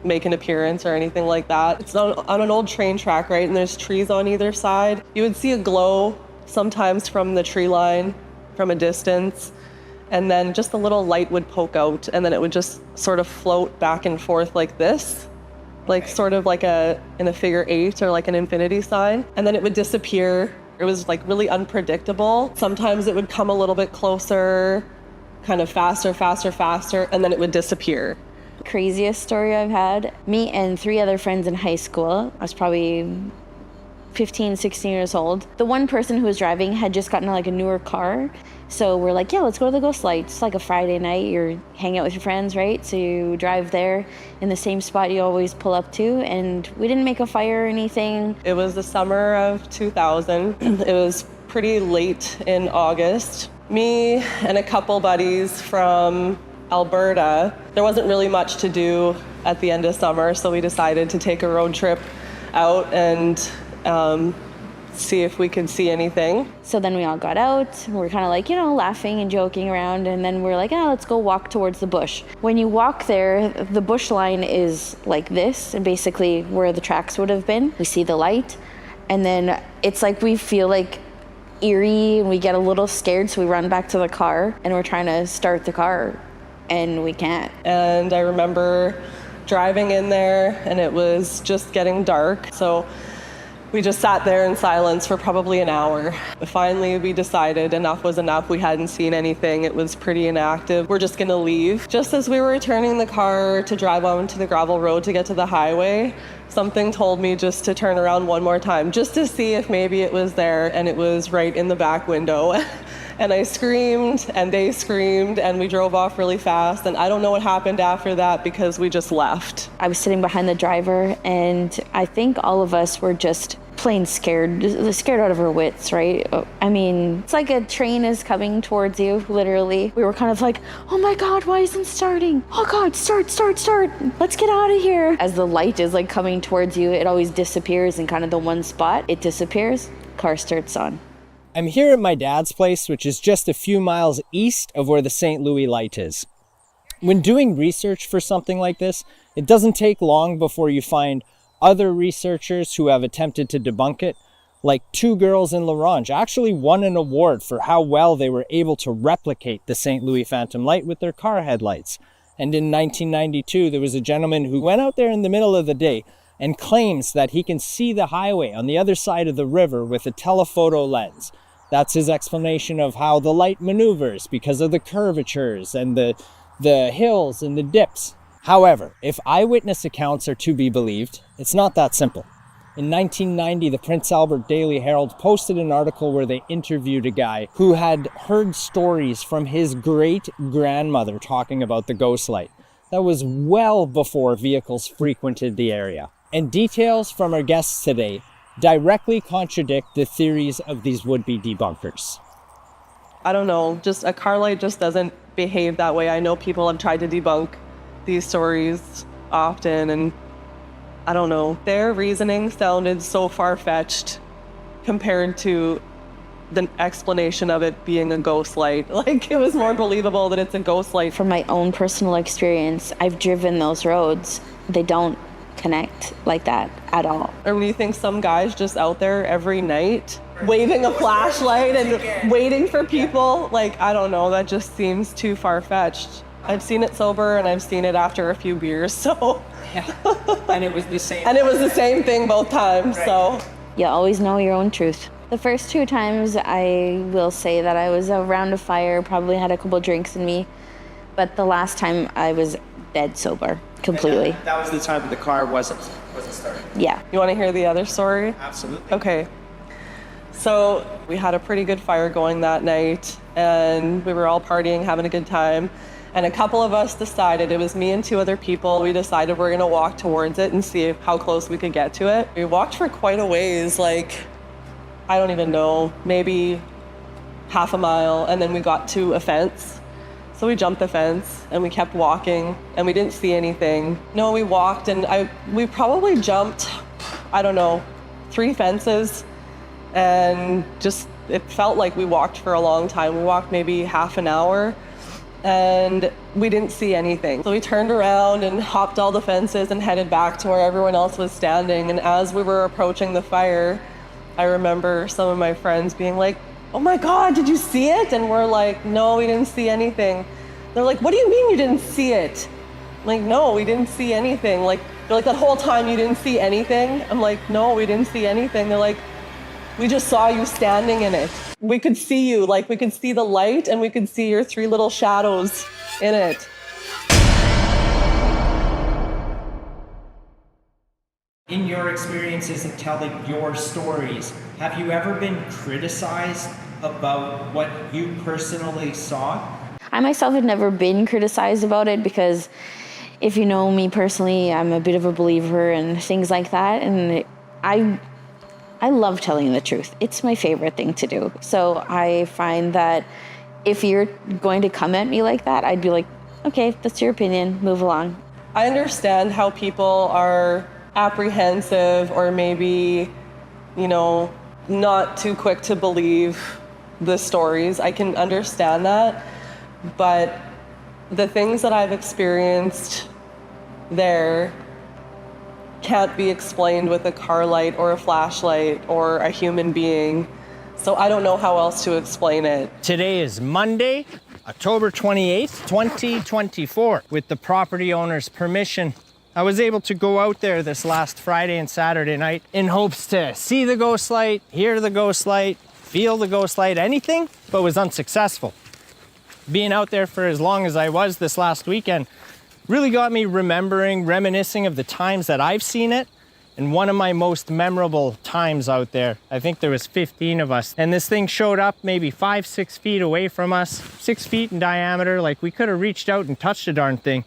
make an appearance or anything like that. It's on an old train track, right? And there's trees on either side. You would see a glow sometimes from the tree line from a distance, and then just a little light would poke out, and then it would just sort of float back and forth like this, like sort of like in a figure 8 or like an infinity sign, and then it would disappear. It was like really unpredictable. Sometimes it would come a little bit closer, kind of faster, and then it would disappear. Craziest story I've had, me and 3 other friends in high school. I was probably 15, 16 years old. The one person who was driving had just gotten like a newer car. So we're like, yeah, let's go to the Ghost Light. It's like a Friday night. You're hanging out with your friends, right? So you drive there in the same spot you always pull up to. And we didn't make a fire or anything. It was the summer of 2000. It was pretty late in August. Me and a couple buddies from Alberta, there wasn't really much to do at the end of summer, so we decided to take a road trip out and see if we could see anything. So then we all got out. We're kind of like, laughing and joking around. And then we're like, let's go walk towards the bush. When you walk there, the bush line is like this, and basically where the tracks would have been. We see the light, and then it's like we feel like eerie, and we get a little scared, so we run back to the car, and we're trying to start the car, and we can't. And I remember driving in there, and it was just getting dark. So we just sat there in silence for probably an hour. Finally, we decided enough was enough. We hadn't seen anything. It was pretty inactive. We're just gonna leave. Just as we were turning the car to drive onto the gravel road to get to the highway, something told me just to turn around one more time, just to see if maybe it was there, and it was right in the back window. And I screamed, and they screamed, and we drove off really fast. And I don't know what happened after that because we just left. I was sitting behind the driver, and I think all of us were just plain scared out of our wits, right? I mean, it's like a train is coming towards you, literally. We were kind of like, oh my God, why isn't it starting? Oh God, start. Let's get out of here. As the light is like coming towards you, it always disappears in kind of the one spot. It disappears, car starts on. I'm here at my dad's place, which is just a few miles east of where the St. Louis light is. When doing research for something like this, it doesn't take long before you find other researchers who have attempted to debunk it, like 2 girls in La Ronge actually won an award for how well they were able to replicate the St. Louis Phantom Light with their car headlights. And in 1992, there was a gentleman who went out there in the middle of the day and claims that he can see the highway on the other side of the river with a telephoto lens. That's his explanation of how the light maneuvers because of the curvatures and the hills and the dips. However, if eyewitness accounts are to be believed, it's not that simple. In 1990, the Prince Albert Daily Herald posted an article where they interviewed a guy who had heard stories from his great-grandmother talking about the ghost light. That was well before vehicles frequented the area. And details from our guests today directly contradict the theories of these would-be debunkers. I don't know, just a car light just doesn't behave that way. I know people have tried to debunk these stories often, and I don't know. Their reasoning sounded so far-fetched compared to the explanation of it being a ghost light. Like, it was more believable that it's a ghost light. From my own personal experience, I've driven those roads. They don't connect like that at all. Or when you think some guy's just out there every night waving a flashlight and waiting for people, like, I don't know, that just seems too far-fetched. I've seen it sober and I've seen it after a few beers, so. Yeah. And it was the same. And it was the same thing both times, right. So. You always know your own truth. The first 2 times, I will say that I was around a fire, probably had a couple drinks in me, but the last time I was dead sober, completely. That was the time that the car wasn't starting. Yeah. You want to hear the other story? Absolutely. Okay. So we had a pretty good fire going that night, and we were all partying, having a good time. And a couple of us decided, it was me and 2 other people, we decided we're gonna walk towards it and see how close we could get to it. We walked for quite a ways, like, I don't even know, maybe half a mile, and then we got to a fence. So we jumped the fence and we kept walking and we didn't see anything. No, we walked and we probably jumped, I don't know, 3 fences, and just it felt like we walked for a long time. We walked maybe half an hour and we didn't see anything. So we turned around and hopped all the fences and headed back to where everyone else was standing. And as we were approaching the fire, I remember some of my friends being like, "Oh my God, did you see it?" And we're like, "No, we didn't see anything." They're like, "What do you mean you didn't see it?" I'm like, "No, we didn't see anything." Like, they're like, "That whole time you didn't see anything?" I'm like, "No, we didn't see anything." They're like, "We just saw you standing in it. We could see you, like we could see the light and we could see your 3 little shadows in it." In your experiences of telling your stories, have you ever been criticized about what you personally saw? I myself had never been criticized about it because if you know me personally, I'm a bit of a believer and things like that. And I love telling the truth. It's my favorite thing to do. So I find that if you're going to come at me like that, I'd be like, okay, that's your opinion, move along. I understand how people are apprehensive or maybe, not too quick to believe the stories. I can understand that. But the things that I've experienced there can't be explained with a car light or a flashlight or a human being. So I don't know how else to explain it. Today is Monday, October 28th, 2024. With the property owner's permission, I was able to go out there this last Friday and Saturday night in hopes to see the ghost light, hear the ghost light, feel the ghost light, anything, but was unsuccessful. Being out there for as long as I was this last weekend really got me reminiscing of the times that I've seen it. And one of my most memorable times out there, I think there was 15 of us, and this thing showed up maybe 5-6 feet away from us, 6 feet in diameter, like we could have reached out and touched the darn thing.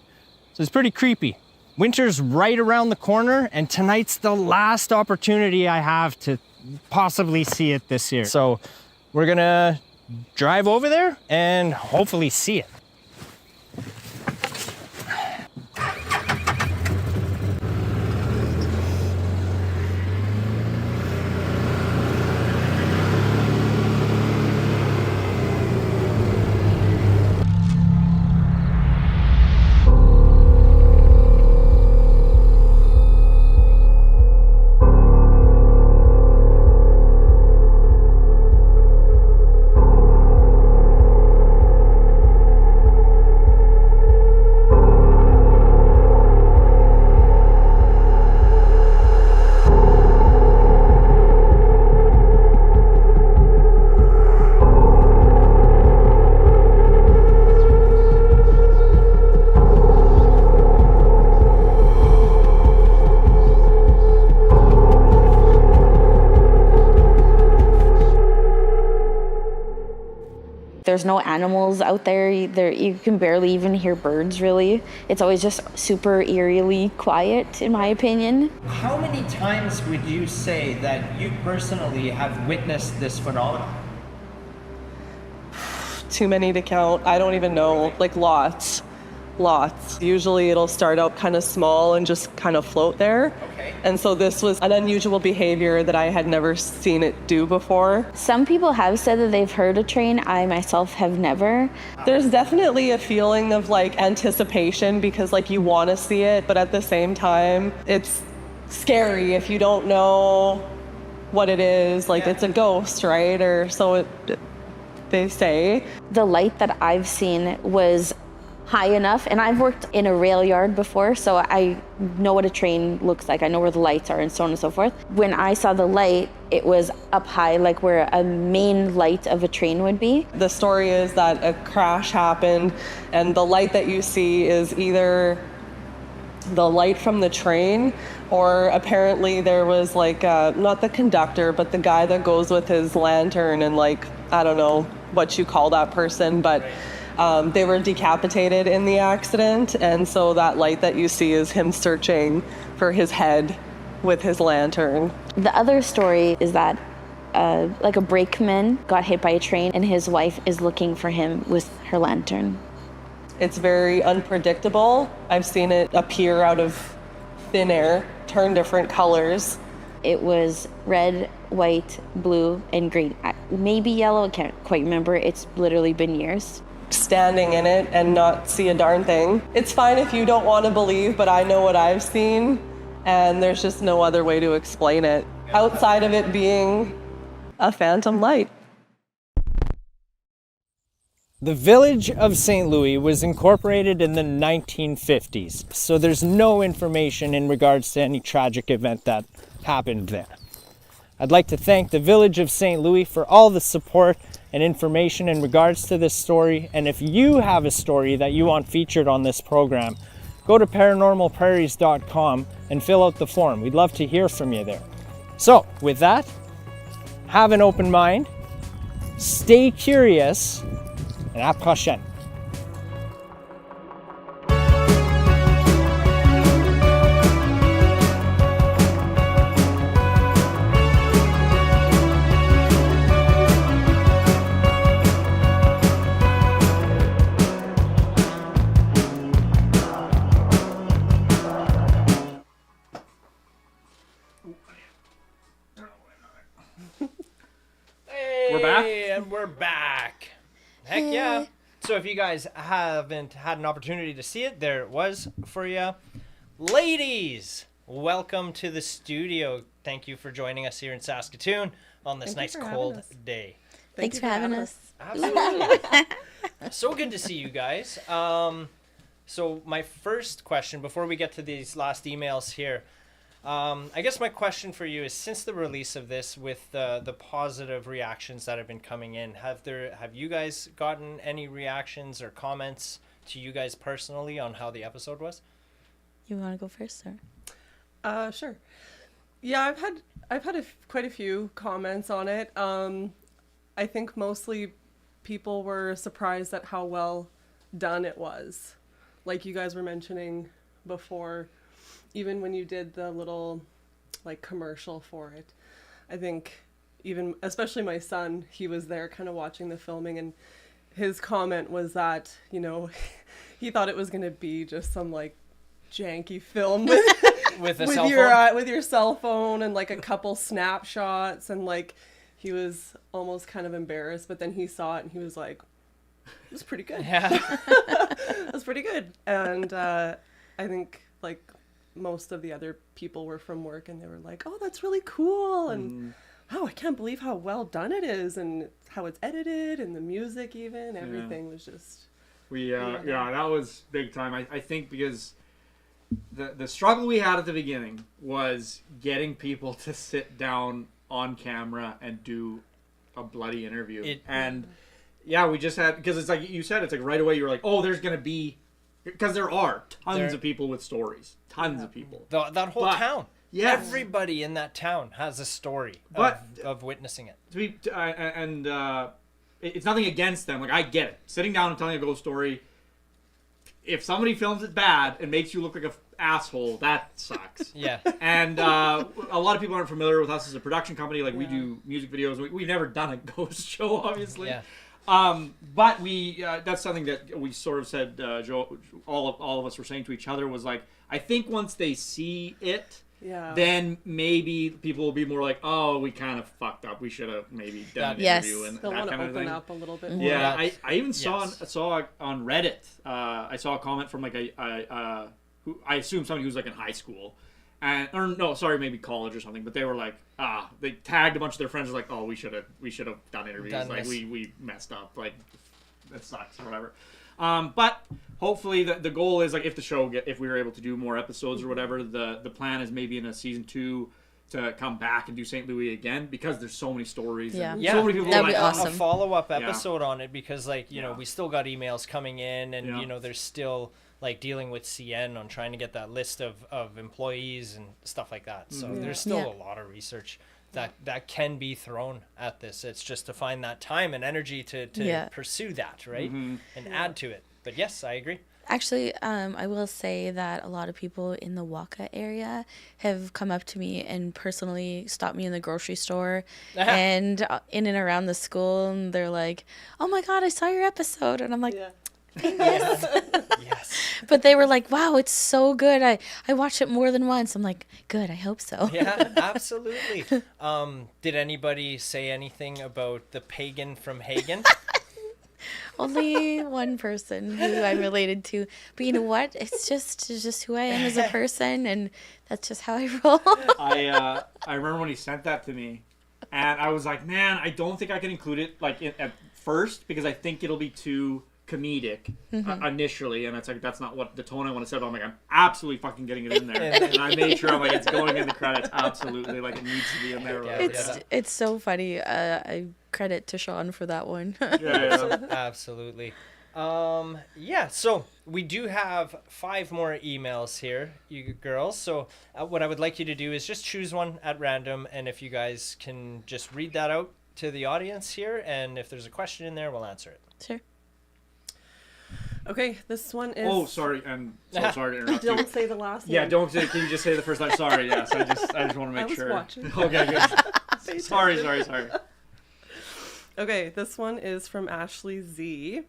So it's pretty creepy. Winter's right around the corner, and tonight's the last opportunity I have to possibly see it this year. So we're gonna drive over there and hopefully see it. There's no animals out there. You can barely even hear birds, really. It's always just super eerily quiet, in my opinion. How many times would you say that you personally have witnessed this phenomenon? Too many to count. I don't even know. Like lots. Usually it'll start out kind of small and just kind of float there. Okay. And so this was an unusual behavior that I had never seen it do before. Some people have said that they've heard a train. I myself have never. There's definitely a feeling of like anticipation because like you want to see it, but at the same time, it's scary if you don't know what it is. Like it's a ghost, right? Or so they say. The light that I've seen was high enough, and I've worked in a rail yard before, so I know what a train looks like. I know where the lights are and so on and so forth. When I saw the light, it was up high, like where a main light of a train would be. The story is that a crash happened, and the light that you see is either the light from the train, or apparently there was like, not the conductor, but the guy that goes with his lantern and like, I don't know what you call that person, but they were decapitated in the accident, and so that light that you see is him searching for his head with his lantern. The other story is that like a brakeman got hit by a train, and his wife is looking for him with her lantern. It's very unpredictable. I've seen it appear out of thin air, turn different colors. It was red, white, blue, and green. Maybe yellow, I can't quite remember. It's literally been years. Standing in it and not see a darn thing. It's fine if you don't want to believe, but I know what I've seen, and there's just no other way to explain it outside of it being a phantom light. The village of St. Louis was incorporated in the 1950s, so there's no information in regards to any tragic event that happened there. I'd like to thank the village of St. Louis for all the support and information in regards to this story, and if you have a story that you want featured on this program, go to paranormalprairies.com and fill out the form. We'd love to hear from you there. So, with that, have an open mind, stay curious, and à la prochaine. We're back? And we're back. Heck yeah. So if you guys haven't had an opportunity to see it, there it was for you. Ladies, welcome to the studio. Thank you for joining us here in Saskatoon on this nice cold day. Thanks for having us. Absolutely. So good to see you guys. So my first question, before we get to these last emails here, I guess my question for you is, since the release of this, with the positive reactions that have been coming in, have you guys gotten any reactions or comments to you guys personally on how the episode was? You want to go first, sir? Sure. Yeah, I've had quite a few comments on it. I think mostly people were surprised at how well done it was. Like you guys were mentioning before, even when you did the little like commercial for it, I think even especially my son, he was there kind of watching the filming, and his comment was that, you know, he thought it was going to be just some like janky film with your cell phone and like a couple snapshots, and like he was almost kind of embarrassed, but then he saw it and he was like, it was pretty good. Yeah. That's pretty good. And I think like most of the other people were from work, and they were like, oh, that's really cool, and oh, I can't believe how well done it is, and how it's edited, and the music, even everything was just that was big time. I think because the struggle we had at the beginning was getting people to sit down on camera and do a bloody interview. We just had, because it's like you said, it's like right away you're like, oh, there's gonna be, because there are tons of people with stories, tons of people. That whole town. Yeah, everybody in that town has a story of witnessing it. It's nothing against them. Like, I get it. Sitting down and telling a ghost story, if somebody films it bad and makes you look like an asshole, that sucks. Yeah. And a lot of people aren't familiar with us as a production company. Like, we do music videos. We've never done a ghost show, obviously. Yeah. But we that's something that we sort of said, Joe, all of us were saying to each other, was like, I think once they see it, then maybe people will be more like, oh, we kind of fucked up. We should have maybe done an interview and they'll that want kind to of open thing. up a little bit. Yeah, I even saw on Reddit. I saw a comment from like who I assume somebody who's like in high school, maybe college or something. But they were like, they tagged a bunch of their friends, like, oh, we should have done interviews. We messed up. Like, that sucks or whatever. But hopefully the goal is, like, if we were able to do more episodes or whatever, the plan is maybe in a season 2 to come back and do St. Louis again, because there's so many stories. Yeah. And so many people That'd are be like, awesome. A follow-up episode on it, because, like, you know, we still got emails coming in, and you know, there's still like dealing with CN on trying to get that list of employees and stuff like that. So there's still a lot of research that can be thrown at this. It's just to find that time and energy to pursue that, right? And add to it. But yes, I agree. Actually, I will say that a lot of people in the Waka area have come up to me and personally stopped me in the grocery store and in and around the school, and they're like, oh my God, I saw your episode. And I'm like, famous. Yes. But they were like, wow, it's so good. I watched it more than once. I'm like, good, I hope so. Yeah, absolutely. Did anybody say anything about the pagan from Hagen? Only one person who I'm related to. But you know what? It's just who I am as a person, and that's just how I roll. I remember when he sent that to me, and I was like, man, I don't think I can include it like at first because I think it'll be too comedic initially, and it's like that's not what the tone I want to set. But I'm like, I'm absolutely fucking getting it in there, and I made sure I'm like it's going in the credits absolutely, like it needs to be in there. It's so funny. I credit to Sean for that one. Yeah. Absolutely. Yeah, so we do have 5 more emails here, you girls. So what I would like you to do is just choose one at random, and if you guys can just read that out to the audience here, and if there's a question in there, we'll answer it. Sure. Okay, this one is. Oh, sorry, and so sorry to interrupt you. Don't say the last Yeah, name. don't say. Can you just say the first time? Sorry, yes. I just want to make I was sure. watching. Okay, good. sorry. Okay, this one is from Ashley Z.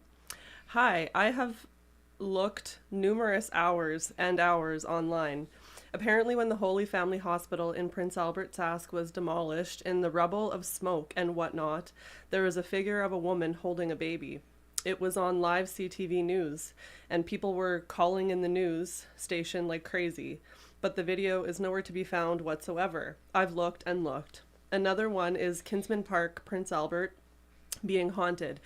Hi, I have looked numerous hours and hours online. Apparently, when the Holy Family Hospital in Prince Albert, Sask was demolished in the rubble of smoke and whatnot, there was a figure of a woman holding a baby. It was on live CTV news, and people were calling in the news station like crazy. But the video is nowhere to be found whatsoever. I've looked and looked. Another one is Kinsman Park, Prince Albert, being haunted.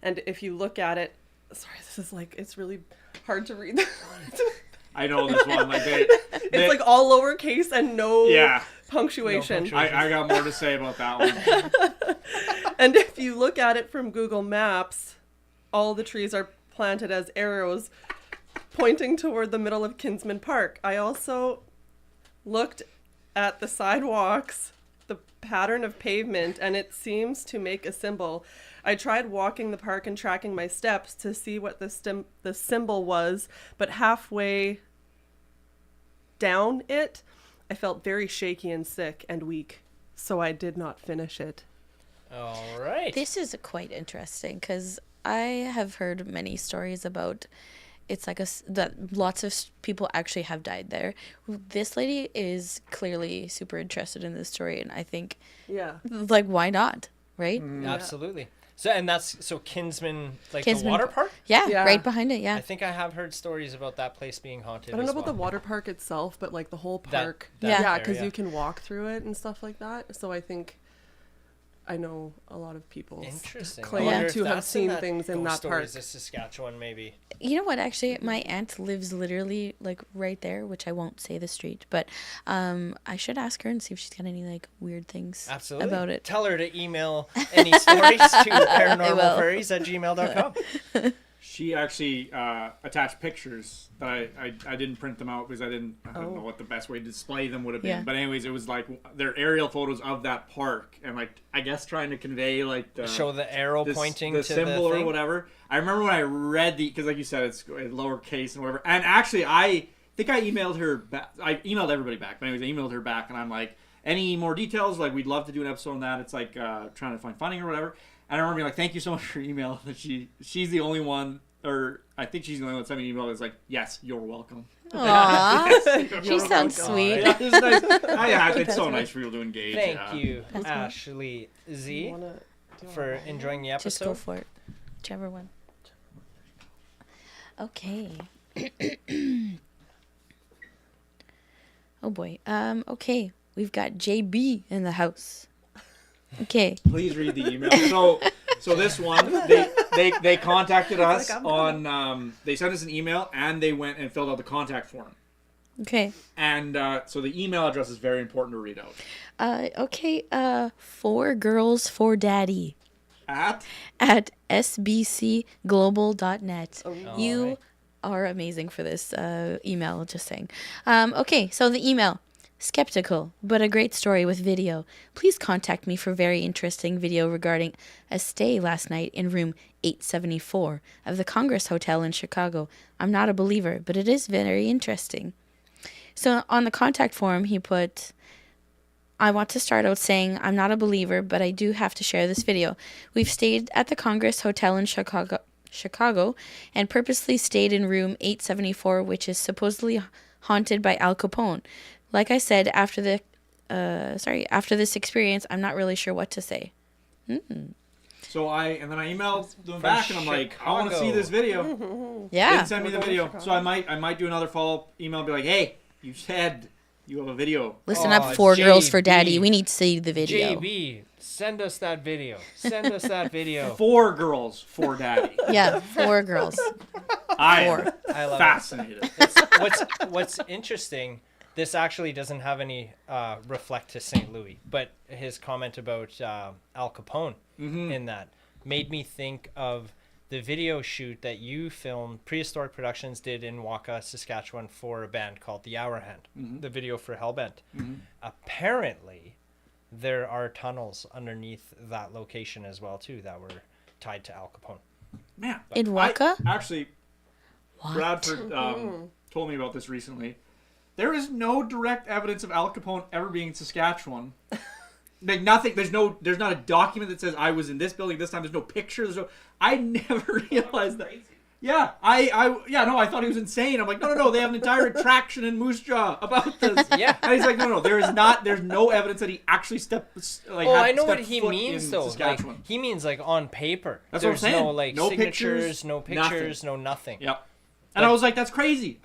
And if you look at it, sorry, this is like, it's really hard to read. I know this one. Like it's like all lowercase and no punctuation. No I got more to say about that one. And if you look at it from Google Maps, all the trees are planted as arrows pointing toward the middle of Kinsman Park. I also looked at the sidewalks, the pattern of pavement, and it seems to make a symbol. I tried walking the park and tracking my steps to see what the symbol was, but halfway down it, I felt very shaky and sick and weak, so I did not finish it. All right. This is quite interesting because I have heard many stories about it's like that lots of people actually have died there. This lady is clearly super interested in this story, and I think, like, why not, right? Absolutely. So Kinsman, like Kinsman the water Park? park? Yeah, right behind it, yeah. I think I have heard stories about that place being haunted. I don't know as about well. the water park itself, but like the whole park. that Because area. you can walk through it and stuff like that. So I think I know a lot of people Interesting. I claim wonder if to have that's seen that things in Ghost that park. Stories of Saskatchewan, maybe. You know what? Actually, my aunt lives literally like right there, which I won't say the street, but I should ask her and see if she's got any like weird things Absolutely. about it. Tell her to email any stories to paranormalprairies@gmail.com. She actually attached pictures, but I didn't print them out because I don't know what the best way to display them would have been. Yeah. But anyways, it was like they're aerial photos of that park, and like I guess trying to convey like Show the arrow pointing the to symbol the or thing. whatever. I remember when I read because like you said, it's lowercase and whatever. And actually, I think I emailed her back. I emailed everybody back, but anyways, I emailed her back, and I'm like, any more details? Like, we'd love to do an episode on that. It's like trying to find funding or whatever. And I remember being like, thank you so much for your email. That she's the only one. Or I think she's the only one that sent me an email that's like, yes, you're welcome. Aww, she sounds sweet. Yeah, it's nice. It's so nice for people to engage. Thank you, That's Ashley Z, for enjoying the episode. Just go for it. Whichever one. Okay. Oh boy. Okay. We've got JB in the house. Okay. Please read the email. So this one, they contacted us on. They sent us an email and they went and filled out the contact form. Okay. And so the email address is very important to read out. Okay. 4 girls for daddy At sbcglobal.net. You are amazing for this email, just saying. Okay, so the email. Skeptical, but a great story with video. Please contact me for very interesting video regarding a stay last night in room 874 of the Congress Hotel in Chicago. I'm not a believer, but it is very interesting. So on the contact form, he put, I want to start out saying I'm not a believer, but I do have to share this video. We've stayed at the Congress Hotel in Chicago Chicago, and purposely stayed in room 874, which is supposedly haunted by Al Capone. Like I said, after this experience, I'm not really sure what to say. So I emailed them back and I'm like, I want to see this video. Yeah. Didn't send me the video. So I might do another follow-up email and be like, hey, you said you have a video. Listen up, 4 girls for daddy. JB. We need to see the video. JB, send us that video. Send us that video. 4 girls for daddy. Yeah, 4 girls. I 4. am I love fascinated. what's interesting, this actually doesn't have any reflect to St. Louis, but his comment about Al Capone in that made me think of the video shoot that you filmed, Prehistoric Productions did in Waka, Saskatchewan, for a band called The Hour Hand, the video for Hellbent. Apparently, there are tunnels underneath that location as well, too, that were tied to Al Capone. Man. In Waka? Actually, Bradford told me about this recently. There is no direct evidence of Al Capone ever being in Saskatchewan. Like nothing. There's not a document that says I was in this building this time. There's no picture. I never realized that. Yeah, I thought he was insane. I'm like, no. They have an entire attraction in Moose Jaw about this. Yeah. And he's like, no. There's no evidence that he actually stepped. Like, Oh, had I know what stepped he foot mean,s in though. Like, Saskatchewan. he means like on paper. That's what I'm There's saying. no like No signatures, no nothing. pictures, no nothing. Yep. And I was like, that's crazy.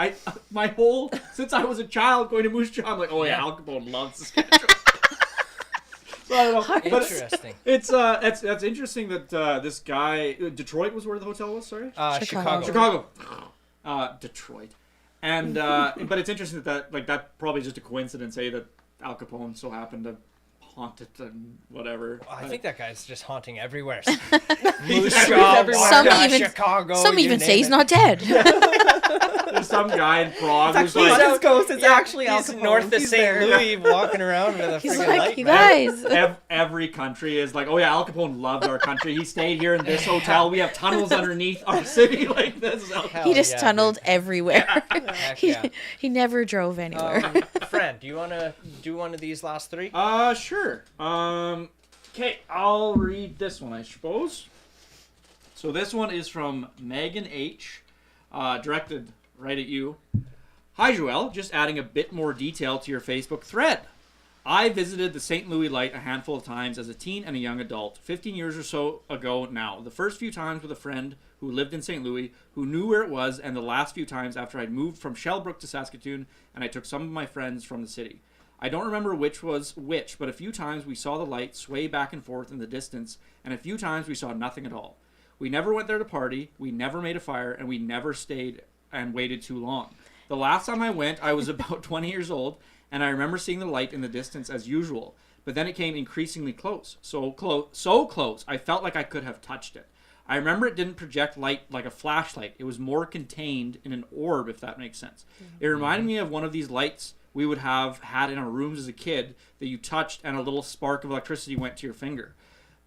Since I was a child going to Moose Jaw, I'm like, oh yeah, Al Capone loves Saskatchewan. So I don't know. But Interesting. it's that's interesting that this guy, Detroit was where the hotel was. Sorry, Chicago. Detroit, and but it's interesting that probably just a coincidence, that Al Capone so happened to haunt it and whatever. I think that guy's just haunting everywhere. Moose Jaw, Some Waka, even- Chicago. Some you even name say he's it. not dead. There's some guy in Prague who's Actually, like, on his ghost, it's actually Al He's Capone. north of He's St. there. Louis, walking around with a He's freaking like, light. you man. guys. every country is like, oh yeah, Al Capone loved our country. He stayed here in this hotel. We have tunnels underneath our city. Like this is Al Capone. He Hell just yeah, tunneled everywhere. Heck he, yeah. he never drove anywhere. Friend, do you want to do one of these last 3? Sure. Okay, I'll read this one, I suppose. So this one is from Megan H. Directed right at you. Hi, Joelle. Just adding a bit more detail to your Facebook thread. I visited the St. Louis Light a handful of times as a teen and a young adult, 15 years or so ago now. The first few times with a friend who lived in St. Louis, who knew where it was, and the last few times after I'd moved from Shellbrook to Saskatoon and I took some of my friends from the city. I don't remember which was which, but a few times we saw the light sway back and forth in the distance, and a few times we saw nothing at all. We never went there to party, we never made a fire, and we never stayed and waited too long. The last time I went, I was about 20 years old, and I remember seeing the light in the distance as usual, but then it came increasingly close. So close, I felt like I could have touched it. I remember it didn't project light like a flashlight. It was more contained in an orb, if that makes sense. It reminded me of one of these lights we would have had in our rooms as a kid that you touched and a little spark of electricity went to your finger.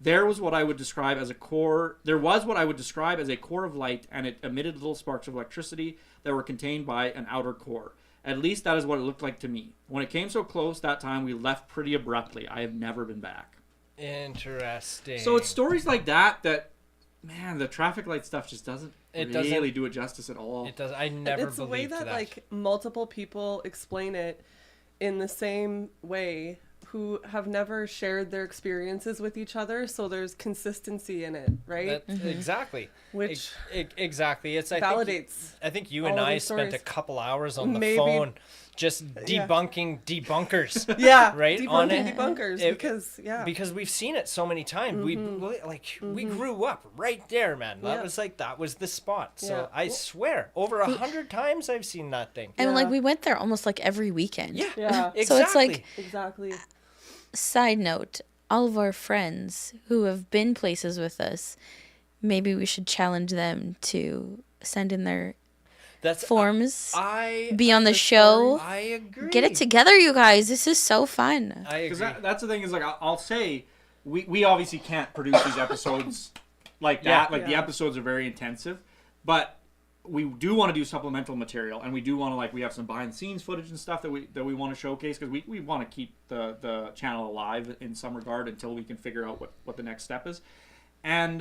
There was what I would describe as a core of light, and it emitted little sparks of electricity that were contained by an outer core. At least that is what it looked like to me. When it came so close that time, we left pretty abruptly. I have never been back. Interesting. So it's stories like that, man, the traffic light stuff just doesn't really do it justice at all. It does. I never It's the believed way that that. like multiple people explain it in the same way who have never shared their experiences with each other, so there's consistency in it, right? Exactly. Which exactly. It's validates. I think you all and of I these spent a stories. couple hours on the Maybe. phone just debunking debunkers. Yeah, right on debunking it. debunkers because we've seen it so many times. We grew up right there, man. That was the spot. So Yeah. I swear, over 100 times I've seen that thing. And like Yeah. we went there almost like every weekend. Yeah, Yeah. exactly. So it's like, Exactly. side note, all of our friends who have been places with us, maybe we should challenge them to send in their that's forms, I be on the show. I agree. Get it together, you guys. This is so fun. I agree. Because that's the thing is, like, I'll say, we obviously can't produce these episodes like that. Yeah. The episodes are very intensive, but we do want to do supplemental material, and we do want to, we have some behind the scenes footage and stuff that we want to showcase, because we want to keep the channel alive in some regard until we can figure out what the next step is. And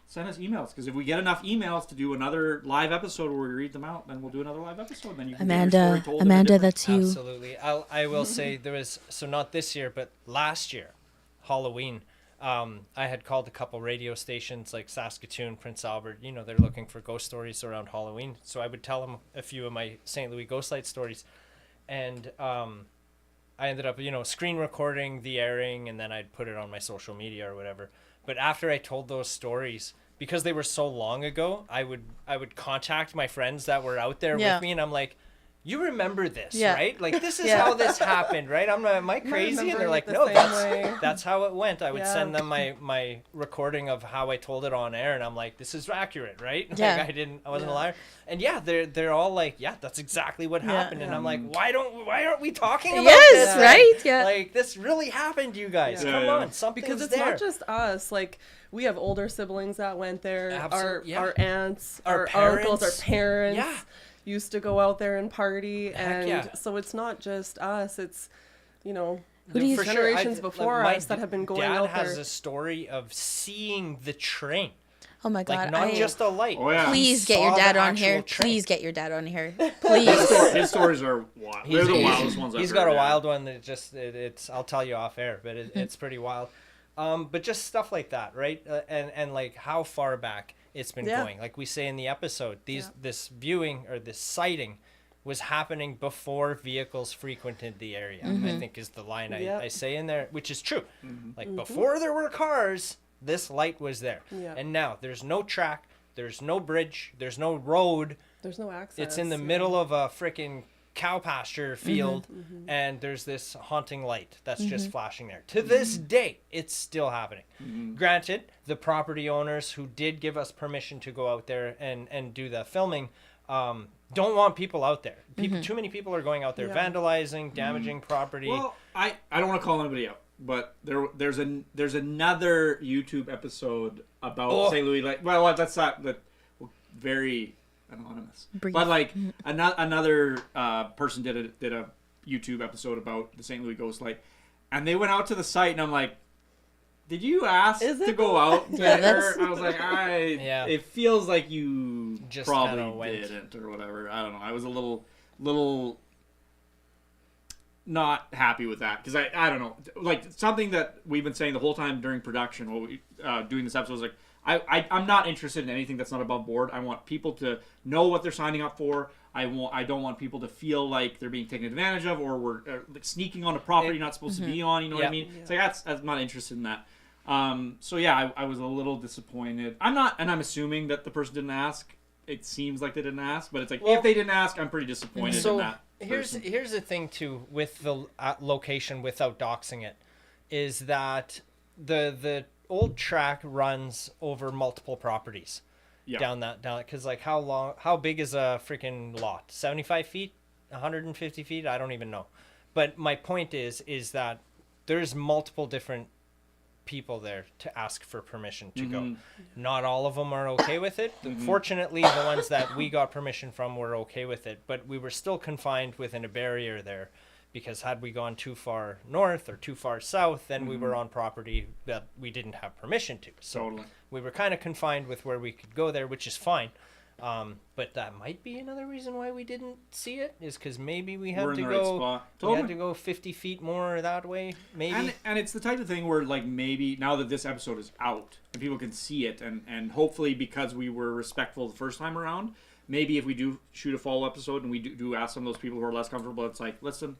send us emails, because if we get enough emails to do another live episode where we read them out, then we'll do another live episode. Then you can get your story told in a different- that's you. Absolutely. I will say there was, so not this year, but last year, Halloween, I had called a couple radio stations like Saskatoon, Prince Albert. You know, they're looking for ghost stories around Halloween. So I would tell them a few of my St. Louis ghost light stories. And I ended up, screen recording the airing, and then I'd put it on my social media or whatever. But after I told those stories, because they were so long ago, I would contact my friends that were out there with me, and I'm like, you remember this, right? Like, this is how this happened, right? Am I crazy? And they're like, no, that's how it went. I would send them my recording of how I told it on air, and I'm like, this is accurate, right? Like, I wasn't a liar. And they're all like, that's exactly what happened. And I'm like, why aren't we talking about this? Right? Yeah. Like, this really happened, you guys. Come on, something's Because it's there. not just us. Like, we have older siblings that went there. Our aunts, Our uncles, our parents. parents used to go out there and party. Heck And so it's not just us. It's, For sure. generations before my us that have been going dad out has there. a story of seeing the train. Oh my God. Like, not just a light. Oh, yeah. Please He get your saw dad the on here. actual train. Please get your dad on here. Please. His stories are wild. They're the wildest ones I've He's heard, got a yeah. wild one that it's I'll tell you off air, but it's pretty wild. But just stuff like that, right? And like how far back it's been going. Like we say in the episode, this viewing or this sighting was happening before vehicles frequented the area. I think is the line I say in there, which is true. Like before there were cars, this light was there. And now there's no track, there's no bridge, there's no road. There's no access. It's in the middle of a freaking cow pasture field, and there's this haunting light that's just flashing there. To this day, it's still happening. Granted, the property owners who did give us permission to go out there and do the filming don't want people out there. Too many people are going out there vandalizing, damaging property. Well, I don't want to call anybody out, but there's another YouTube episode about St. Louis. Like, well, that's not very anonymous. Brief. But like another person did a YouTube episode about the St. Louis Ghost Light, and they went out to the site, and I'm like, did you ask to go out there? I was like, it feels like you Just probably didn't or whatever. I don't know. I was a little not happy with that, because I don't know, like something that we've been saying the whole time during production while we doing this episode was like, I'm not interested in anything that's not above board. I want people to know what they're signing up for. I don't want people to feel like they're being taken advantage of, or we're like sneaking on a property you're not supposed to be on. You know what I mean? It's like I'm not interested in that. So yeah, I was a little disappointed. I'm assuming that the person didn't ask. It seems like they didn't ask, but it's like, if they didn't ask, I'm pretty disappointed in that. Here's the thing too with the location, without doxing it, is that the old track runs over multiple properties down because like how big is a freaking lot? 75 feet, 150 feet? I don't even know. But my point is that there's multiple different people there to ask for permission to go. Not all of them are okay with it. Fortunately, the ones that we got permission from were okay with it, but we were still confined within a barrier there, because had we gone too far north or too far south, then we were on property that we didn't have permission to. So we were kind of confined with where we could go there, which is fine. But that might be another reason why we didn't see it, is because maybe we had to go. We had to go 50 feet more that way, maybe. And it's the type of thing where, like, maybe now that this episode is out and people can see it, and hopefully because we were respectful the first time around, maybe if we do shoot a follow episode and we do ask some of those people who are less comfortable, it's like, listen,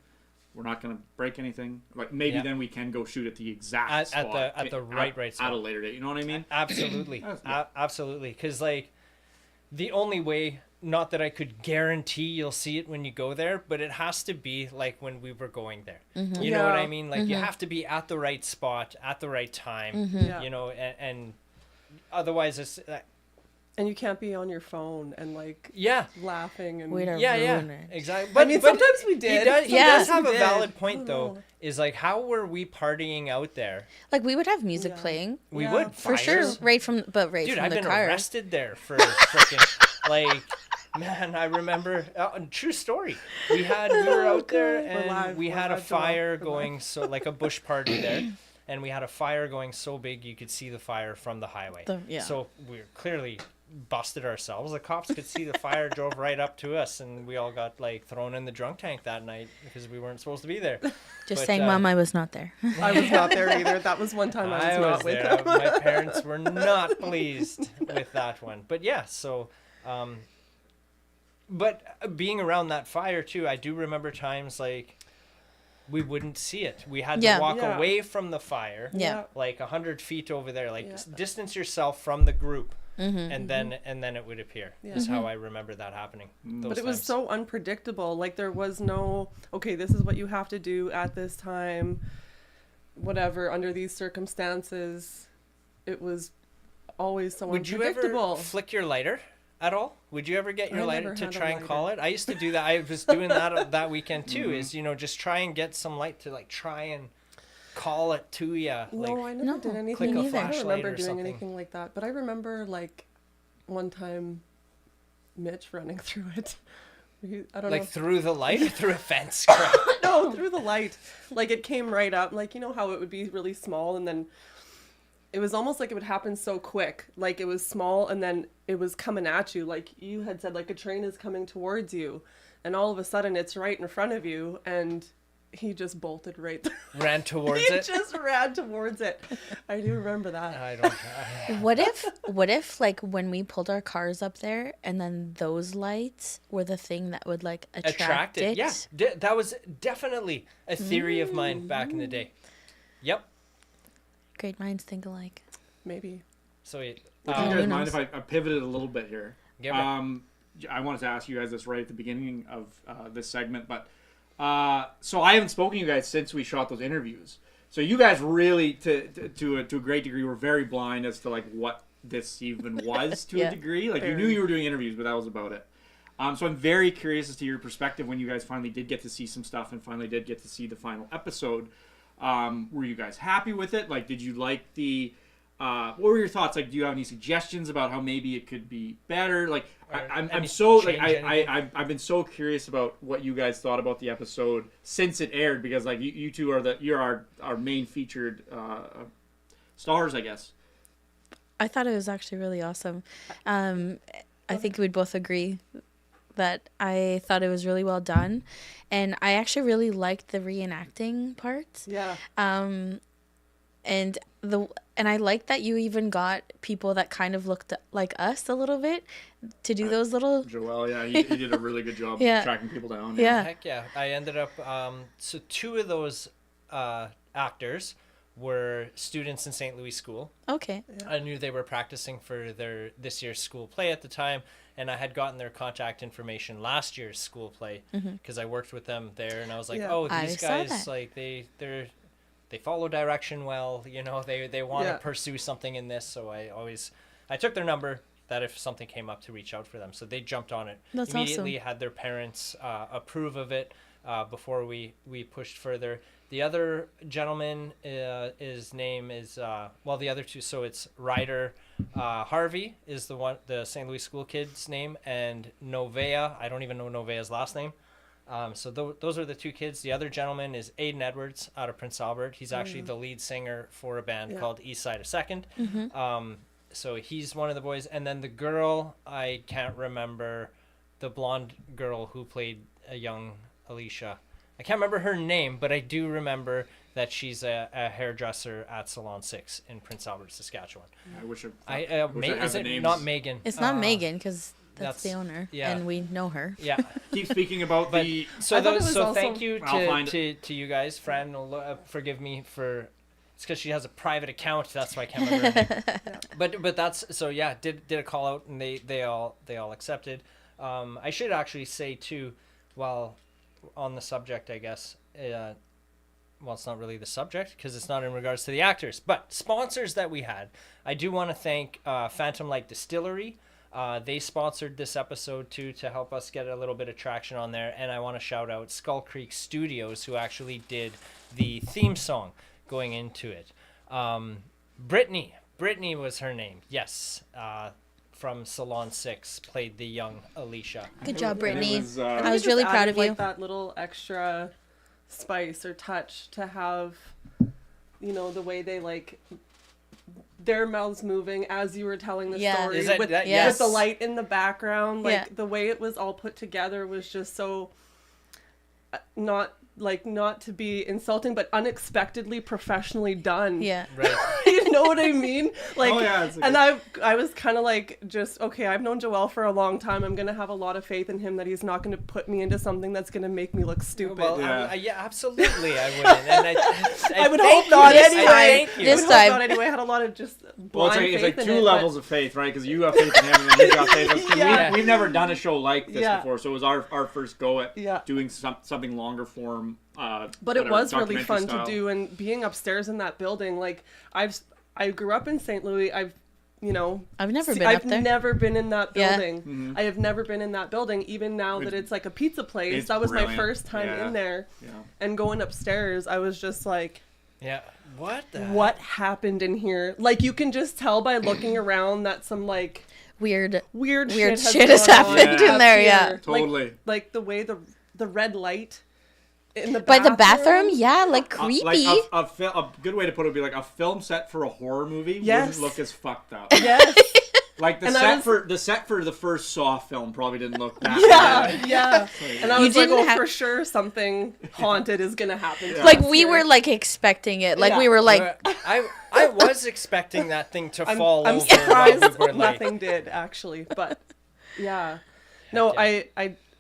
we're not going to break anything. Like, maybe then we can go shoot at the exact spot at the right spot at a later date. You know what I mean? Absolutely, absolutely. Because like, the only way, not that I could guarantee you'll see it when you go there, but it has to be like when we were going there. You know what I mean? Like, you have to be at the right spot at the right time. You know, and otherwise it's. And you can't be on your phone and like laughing and exactly. But I mean, sometimes we did. He does have a valid point though. Is like, how were we partying out there? Like, we would have music playing. We would for sure, right from the car. Dude, I've been arrested there for freaking like. Man, I remember. True story. We were out there and we had a fire going, so like a bush party there. and we had a fire going so big you could see the fire from the highway. Yeah. So we were clearly busted ourselves. The cops could see the fire, drove right up to us, and we all got like thrown in the drunk tank that night because we weren't supposed to be there. Just But, saying, Mom, I was not there. I was not there either. That was one time I was not with there. them. My parents were not pleased with that one. But yeah, so but being around that fire too, I do remember times like we wouldn't see it. We had Yeah. to walk Yeah. away from the fire, Yeah. like 100 feet over there, like Yeah. distance yourself from the group, Mm-hmm. and then it would appear. Yeah. Is how I remember that happening. But it was times. so unpredictable. Like there was no, okay, this is what you have to do at this time, whatever, under these circumstances. It was always so Would you unpredictable. ever flick your lighter at all? Would you ever get your I lighter never to had a try and call lighter. it? I used to do that. I was doing that that weekend too. Is just try and get some light to like try and call it to you. No, I never No, did click anything. a I don't flashlight remember or doing something. anything like that. But I remember like one time Mitch running through it. I don't Like know. through the light or through a fence. Crap. No, through the light. Like it came right up. Like you know how it would be really small and then it was almost like it would happen so quick. Like it was small and then it was coming at you. Like you had said, like a train is coming towards you and all of a sudden it's right in front of you and he just bolted right through. Ran towards He it. just ran towards it. I do remember that. I don't. What if like when we pulled our cars up there and then those lights were the thing that would like attract it? Yeah, that was definitely a theory of mine back in the day. Yep. Great minds think alike. Maybe. So it, Would Oh, you who guys mind knows? if I pivoted a little bit here? Give it. I wanted to ask you guys this right at the beginning of this segment, but so I haven't spoken to you guys since we shot those interviews. So you guys really, to a great degree, were very blind as to like what this even was to Yeah. a degree. Like you knew you were doing interviews, but that was about it. So I'm very curious as to your perspective when you guys finally did get to see some stuff and finally did get to see the final episode. Were you guys happy with it? Like, did you like the? What were your thoughts? Like, do you have any suggestions about how maybe it could be better? Like, I'm any so like change I've been so curious about what you guys thought about the episode since it aired because like you two are you're our main featured stars, I guess. I thought it was actually really awesome. I think we'd both agree that I thought it was really well done, and I actually really liked the reenacting parts. Yeah. And I like that you even got people that kind of looked like us a little bit to do those little. Joel, yeah, he did a really good job Yeah. tracking people down. Yeah. Heck yeah. I ended up, so two of those actors were students in St. Louis School. Okay. I knew they were practicing for this year's school play at the time, and I had gotten their contact information last year's school play because I worked with them there, and I was like, Yeah. oh, I these saw guys, that. like they follow direction well, they want to Yeah. pursue something in this, so I took their number that if something came up to reach out for them, so they jumped on it That's immediately. awesome. Had their parents approve of it before we pushed further. The other gentleman, his name is the other two. So it's Ryder Harvey is the St. Louis school kid's name, and Novea. I don't even know Novea's last name. So those are the two kids. The other gentleman is Aiden Edwards out of Prince Albert. He's actually the lead singer for a band called East Side of Second. So he's one of the boys, and then the girl, I can't remember, the blonde girl who played a young Alicia. I can't remember her name, but I do remember that she's a hairdresser at Salon 6 in Prince Albert, Saskatchewan. I wish I had is the it names. not Megan? It's not Megan because that's the that's- owner, yeah. and we know her. Yeah. Keep speaking about But the. so I thought it was so also- thank you I'll find to you guys. Fran, forgive me for. It's because she has a private account. That's why I can't remember her name. But that's so yeah. Did a call out and they all accepted. I should actually say too, while on the subject, I guess. Well, it's not really the subject because it's not in regards to the actors, but sponsors that we had. I do want to thank Phantom Light Distillery. They sponsored this episode too to help us get a little bit of traction on there, and I want to shout out Skull Creek Studios who actually did the theme song going into it. Brittany was her name. Yes, from Salon 6 played the young Alicia. Good job, Brittany. was, I think was it really just proud added, of you. like that little extra spice or touch to have you know, the way they like their mouths moving as you were telling the Yeah. story Is that- with, that- with yes. the light in the background, like Yeah. the way it was all put together was just so not to be insulting, but unexpectedly professionally done. Yeah. Right. You know what I mean? Like, Oh, yeah, it's a and good- I was kind of like, just, okay, I've known Joel for a long time. I'm going to have a lot of faith in him that he's not going to put me into something that's going to make me look stupid. Well, Yeah. yeah, absolutely, I wouldn't. And I would thank hope not you. anyway. Thank you. This I would hope time. not anyway. I had a lot of just blind Well, it's faith like in two it, levels of faith, right? Because you have faith in him, and then you got faith in us. 'Cause Yeah. we've never done a show like this Yeah. before, so it was our first go at Yeah. doing something longer form. But it whatever, was really documentary fun style. to do, and being upstairs in that building, like I grew up in St. Louis. I've never been up there. I've never been in that Yeah. building. Mm-hmm. I have never been in that building, even now that it's like a pizza place. It's That was my brilliant. first time Yeah. in there, Yeah. and going upstairs, I was just like, Yeah. What the? what happened in here? Like, you can just tell by looking around that some like Weird. weird Weird shit shit has has gone on happened in up there, here. yeah. Like- Totally. Like the way the red light in the By bathroom. the bathroom, yeah, like creepy. Like a good way to put it would be like a film set for a horror movie Yes. wouldn't look as fucked up. Yes. Like the And I set was- for the first Saw film probably didn't look that Yeah, bad. yeah. And I You was like, didn't oh, have- for sure something haunted is gonna happen. to Like us we here. were like expecting it. Like Yeah. we were like, I was expecting that thing to fall I'm over surprised while we were like, nothing did actually, but yeah. No, I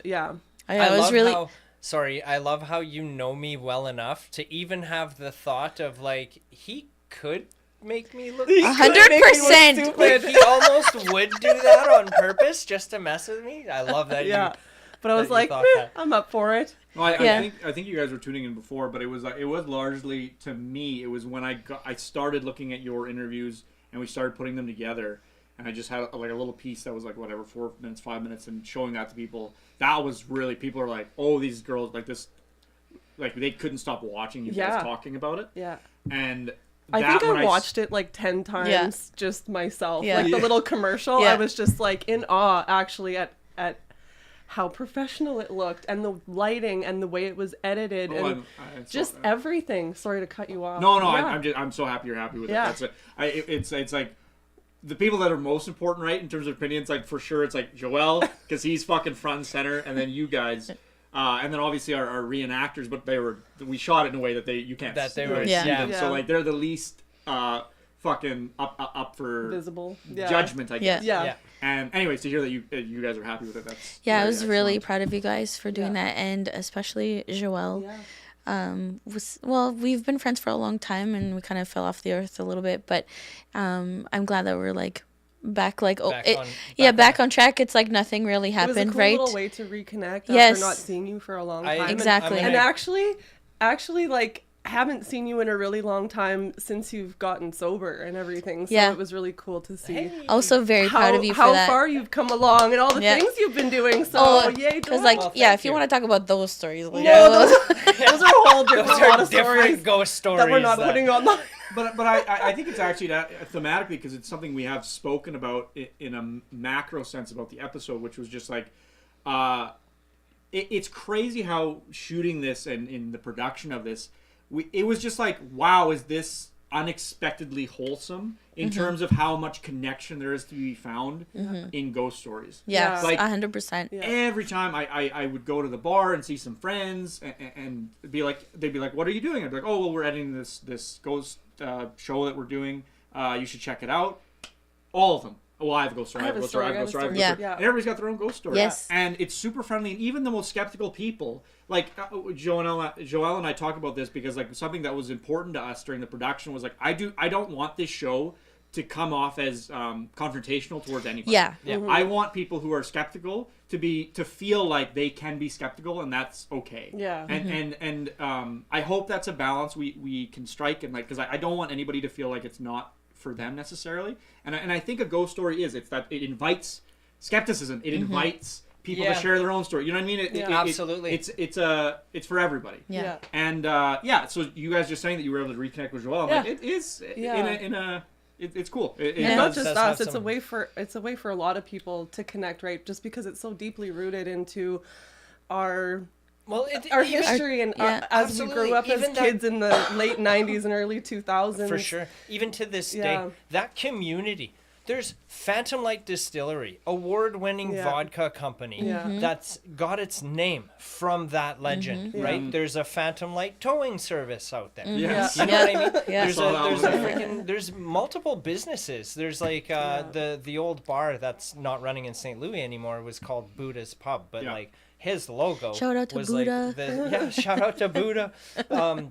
yeah. I was love really. how, sorry, I love how you know me well enough to even have the thought of like he could make me look. 100%. Like he almost would do that on purpose just to mess with me. I love that. Yeah. But I that was you like, thought "Meh, that." I'm up for it. Well, Yeah. I think you guys were tuning in before, but it was largely to me. It was when I started looking at your interviews and we started putting them together, and I just had like a little piece that was like whatever 4 minutes, 5 minutes, and showing that to people. That was really, people are like, oh, these girls like this, like they couldn't stop watching you Yeah. guys talking about it, Yeah. and I that think when I watched it like 10 times just myself. Yeah. Like the Yeah. little commercial, Yeah. I was just like in awe actually at how professional it looked and the lighting and the way it was edited and just everything. Sorry to cut you off. No, Yeah. I'm so happy you're happy with Yeah. it. That's it's like the people that are most important, right, in terms of opinions. Like for sure, it's like Joel because he's fucking front and center, and then you guys, and then obviously our reenactors. But we shot it in a way that you can't That they see were- Yeah. them. Yeah. So like they're the least fucking up for Visible. Yeah. judgment, I guess. Yeah. Yeah. And anyways, to hear that you guys are happy with it, that's Yeah, I very was really excellent. proud of you guys for doing Yeah. that, and especially Joelle. Yeah. We've been friends for a long time, and we kind of fell off the earth a little bit, but I'm glad that we're like back, like back on track. It's like nothing really It was a happened, cool right? little way to reconnect Yes. after not seeing you for a long I- time. Exactly. And actually, like, haven't seen you in a really long time since you've gotten sober and everything. So Yeah. it was really cool to see Also, very proud of you for how that. far you've come along and all the Yeah. things you've been doing. So Oh, yay, because Joelle. like Well, yeah, thank if you you. want to talk about those stories, like, No, those are a whole different Those lot are of different stories ghost stories that we're not putting online. But I think it's actually that thematically because it's something we have spoken about in a macro sense about the episode, which was just like, it's crazy how shooting this and in the production of this, it was just like, wow, is this unexpectedly wholesome in terms of how much connection there is to be found in ghost stories. Yes, Like, 100%. Yeah. every time I would go to the bar and see some friends and they'd be like, what are you doing? I'd be like, oh, well, we're editing this ghost show that we're doing. You should check it out. All of them. Well, I have a ghost story. I have a story, I have a story. Yeah. And everybody's got their own ghost story. Yes. And it's super friendly. And even the most skeptical people, like Joelle and I talk about this because like something that was important to us during the production was like, I don't want this show to come off as confrontational towards anybody. Yeah. I want people who are skeptical to feel like they can be skeptical and that's okay. Yeah. And I hope that's a balance we can strike, and like because I don't want anybody to feel like it's not for them necessarily. And I think a ghost story it's that it invites skepticism. It invites people Yeah. to share their own story. You know what I mean? Absolutely. It's for everybody. Yeah. And so you guys just saying that you were able to reconnect with Joelle, I'm like, it is it's cool. And not just does us, have it's some- a way for a lot of people to connect, right? Just because it's so deeply rooted into our Well, our even- history and yeah. as we Absolutely. grew up as Even that- kids in the late 90s and early 2000s. For sure. Even to this Yeah. day, that community. There's Phantom Light Distillery, award-winning Yeah. vodka company Yeah. that's got its name from that legend, right? There's a Phantom Light towing service out there. Yes. You know what I mean? Yeah. There's multiple businesses. There's like the old bar that's not running in St. Louis anymore was called Buddha's Pub, but Yeah. like his logo Shout out to was Buddha. like shout out to Buddha.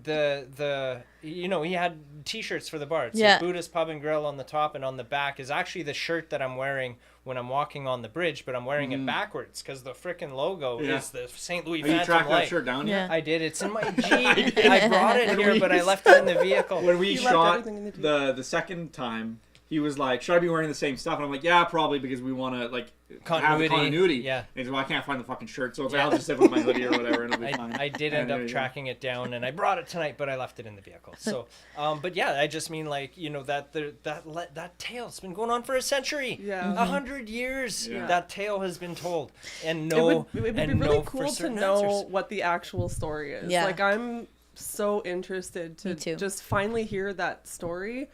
The he had t-shirts for the bar. It says Yeah. Buddha's Pub and Grill on the top, and on the back is actually the shirt that I'm wearing when I'm walking on the bridge, but I'm wearing it backwards because the freaking logo Yeah. is the St. Louis Have you Phantom tracked Light. that shirt down yet? Yeah. I did. It's in my Jeep. I brought it here, but I left it in the vehicle. When we You left shot everything in the Jeep. the second time, he was like, "Should I be wearing the same stuff?" And I'm like, "Yeah, probably, because we want to like have the continuity." Yeah. And he's like, "Well, I can't find the fucking shirt, so it's like, I'll just sit with my hoodie or whatever, and it'll be fine." I did end And there up you go. tracking it down, and I brought it tonight, but I left it in the vehicle. So, but yeah, I just mean like that tale's been going on for a century, Yeah. 100 years. Yeah. That tale has been told, and It would be and really no for cool to certain know answers. what the actual story is. Yeah. Like, I'm so interested Me to too. just finally hear that story.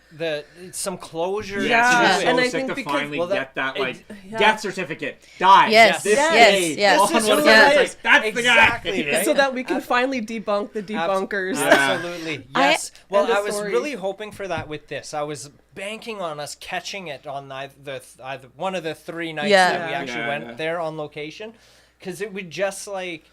Some closure. Yeah, to it's it. so and I sick think to because- finally well, get that like yeah. death certificate. Died. Yes, This yes, day. yes. On This is one who of it the is. That's Exactly, the guy. right? So that we can finally debunk the debunkers. Yeah. Absolutely. Yes. Well, End of I was story. really hoping for that with this. I was banking on us catching it on either one of the 3 nights Yeah. that we actually Yeah, went yeah. there on location, because it would just like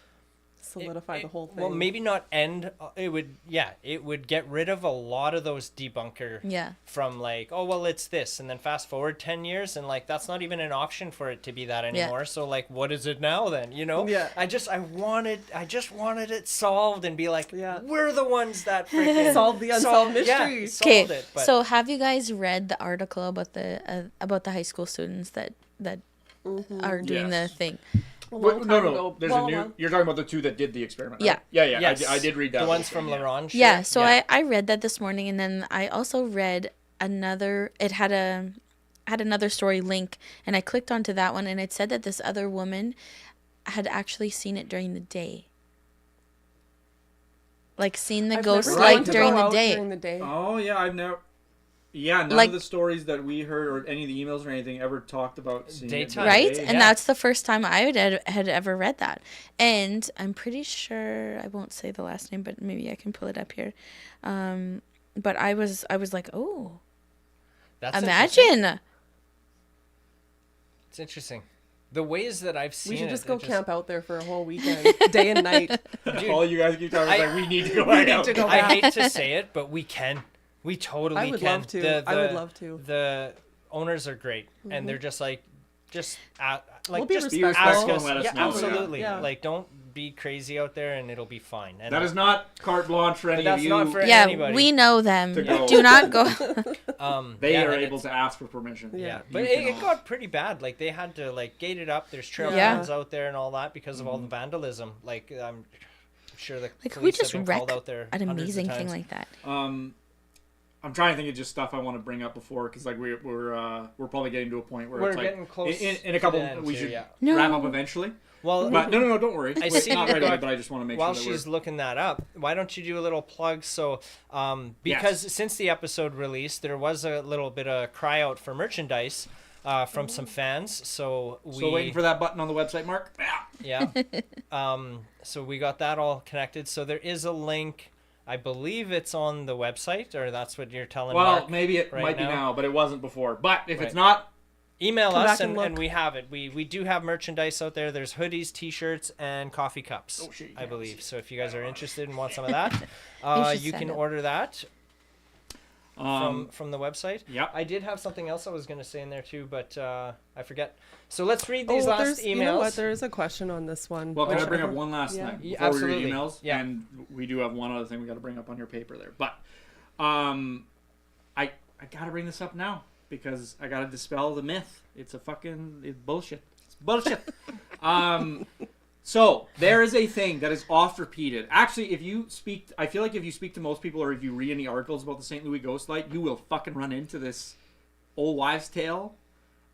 Solidify the whole thing. well, maybe not end. It would get rid of a lot of those debunker. Yeah. From like, oh well, it's this, and then fast forward 10 years, and like that's not even an option for it to be that anymore. So like, what is it now then? You know? Yeah. I just wanted it solved and be like, Yeah. we're the ones that freaking Solve the unsolved mystery. Yeah, Okay, solved it. But so have you guys read the article about the high school students that are doing Yes. the thing? A Wait, long no, time no. ago. There's Well, a new. well, You're talking about the two that did the experiment. Right? Yeah. Yeah. yes, I did read that. the one. ones from LaRonge. Yeah, so I read that this morning, and then I also read another. It had another story link, and I clicked onto that one, and it said that this other woman had actually seen it during the day, like seen the I've ghost never light tried to during go the out day. During the day. Oh yeah, I've never. Yeah, none Like- of the stories that we heard or any of the emails or anything ever talked about seeing Daytime. it Right? by day. And that's the first time I had ever read that. And I'm pretty sure I won't say the last name, but maybe I can pull it up here. But I was like, "Oh, That's interesting. imagine." It's interesting. The ways that I've seen We should it, just go it camp out there for a whole weekend, day and night. All you guys keep talking about, like, we need to go We hang need out. to go I back. hate to say it, but we can. We totally I would can. love to. I would love to. The owners are great, and they're just like, We'll be just respectful. ask and us. let us Yeah, know, absolutely. yeah. Like, don't be crazy out there, and it'll be fine. And That is not carte blanche for any of that's you. not for Yeah, anybody. we know them. To go. Do not go. They yeah, are and able it's- to ask for permission. Yeah, Yeah. but You it cannot. got pretty bad. Like, they had to like gate it up. There's trail Yeah. cams out there and all that because of all the vandalism. Like, I'm sure the Like, who police just have been called wreck out there an hundreds of amazing thing times. like that? I'm trying to think of just stuff I want to bring up before, because like we're probably getting to a point where We're it's like getting close in to a couple. the end We too, should yeah. No. wrap up eventually. Well, But no, don't worry. I It's see- not right away, but I just want to make while sure that she's looking that up, why don't you do a little plug? So, because since the episode released, there was a little bit of cry out for merchandise from some fans. So we Still waiting for that button on the website, Mark. yeah. So we got that all connected. So there is a link. I believe it's on the website, or that's what you're telling Well, Mark. maybe it right might be now. now, but it wasn't before. But if Right. it's not, Email Come us back and and look. we have it. We do have merchandise out there. There's hoodies, t-shirts, and coffee cups, Oh, shit, you I can't believe. So if you guys are interested and want some of that, should you send can it. order that from the website. Yep. I did have something else I was going to say in there too, but I forget. So let's read these Oh, last there's, emails. you know what? There is a question on this one. well, can I Which- bring up one last Yeah. thing Yeah, before we absolutely. read emails? Yeah. And we do have one other thing we got to bring up on your paper there. But I got to bring this up now because I got to dispel the myth. It's bullshit. It's bullshit. So there is a thing that is oft repeated. Actually, I feel like if you speak to most people or if you read any articles about the St. Louis Ghost Light, you will fucking run into this old wives' tale,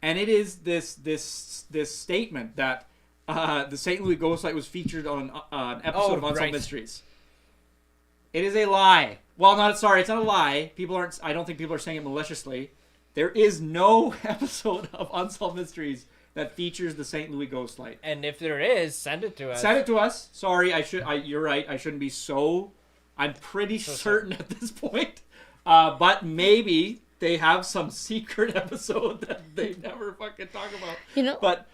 and it is this statement that the St. Louis Ghost Light was featured on an episode of Unsolved right. Mysteries. It is a lie. Well, it's not a lie. I don't think people are saying it maliciously. There is no episode of Unsolved Mysteries that features the St. Louis Ghost Light. And if there is, send it to us. Send it to us. Sorry, you're right. I shouldn't be so. I'm pretty certain at this point. But maybe they have some secret episode that they never fucking talk about. You know, but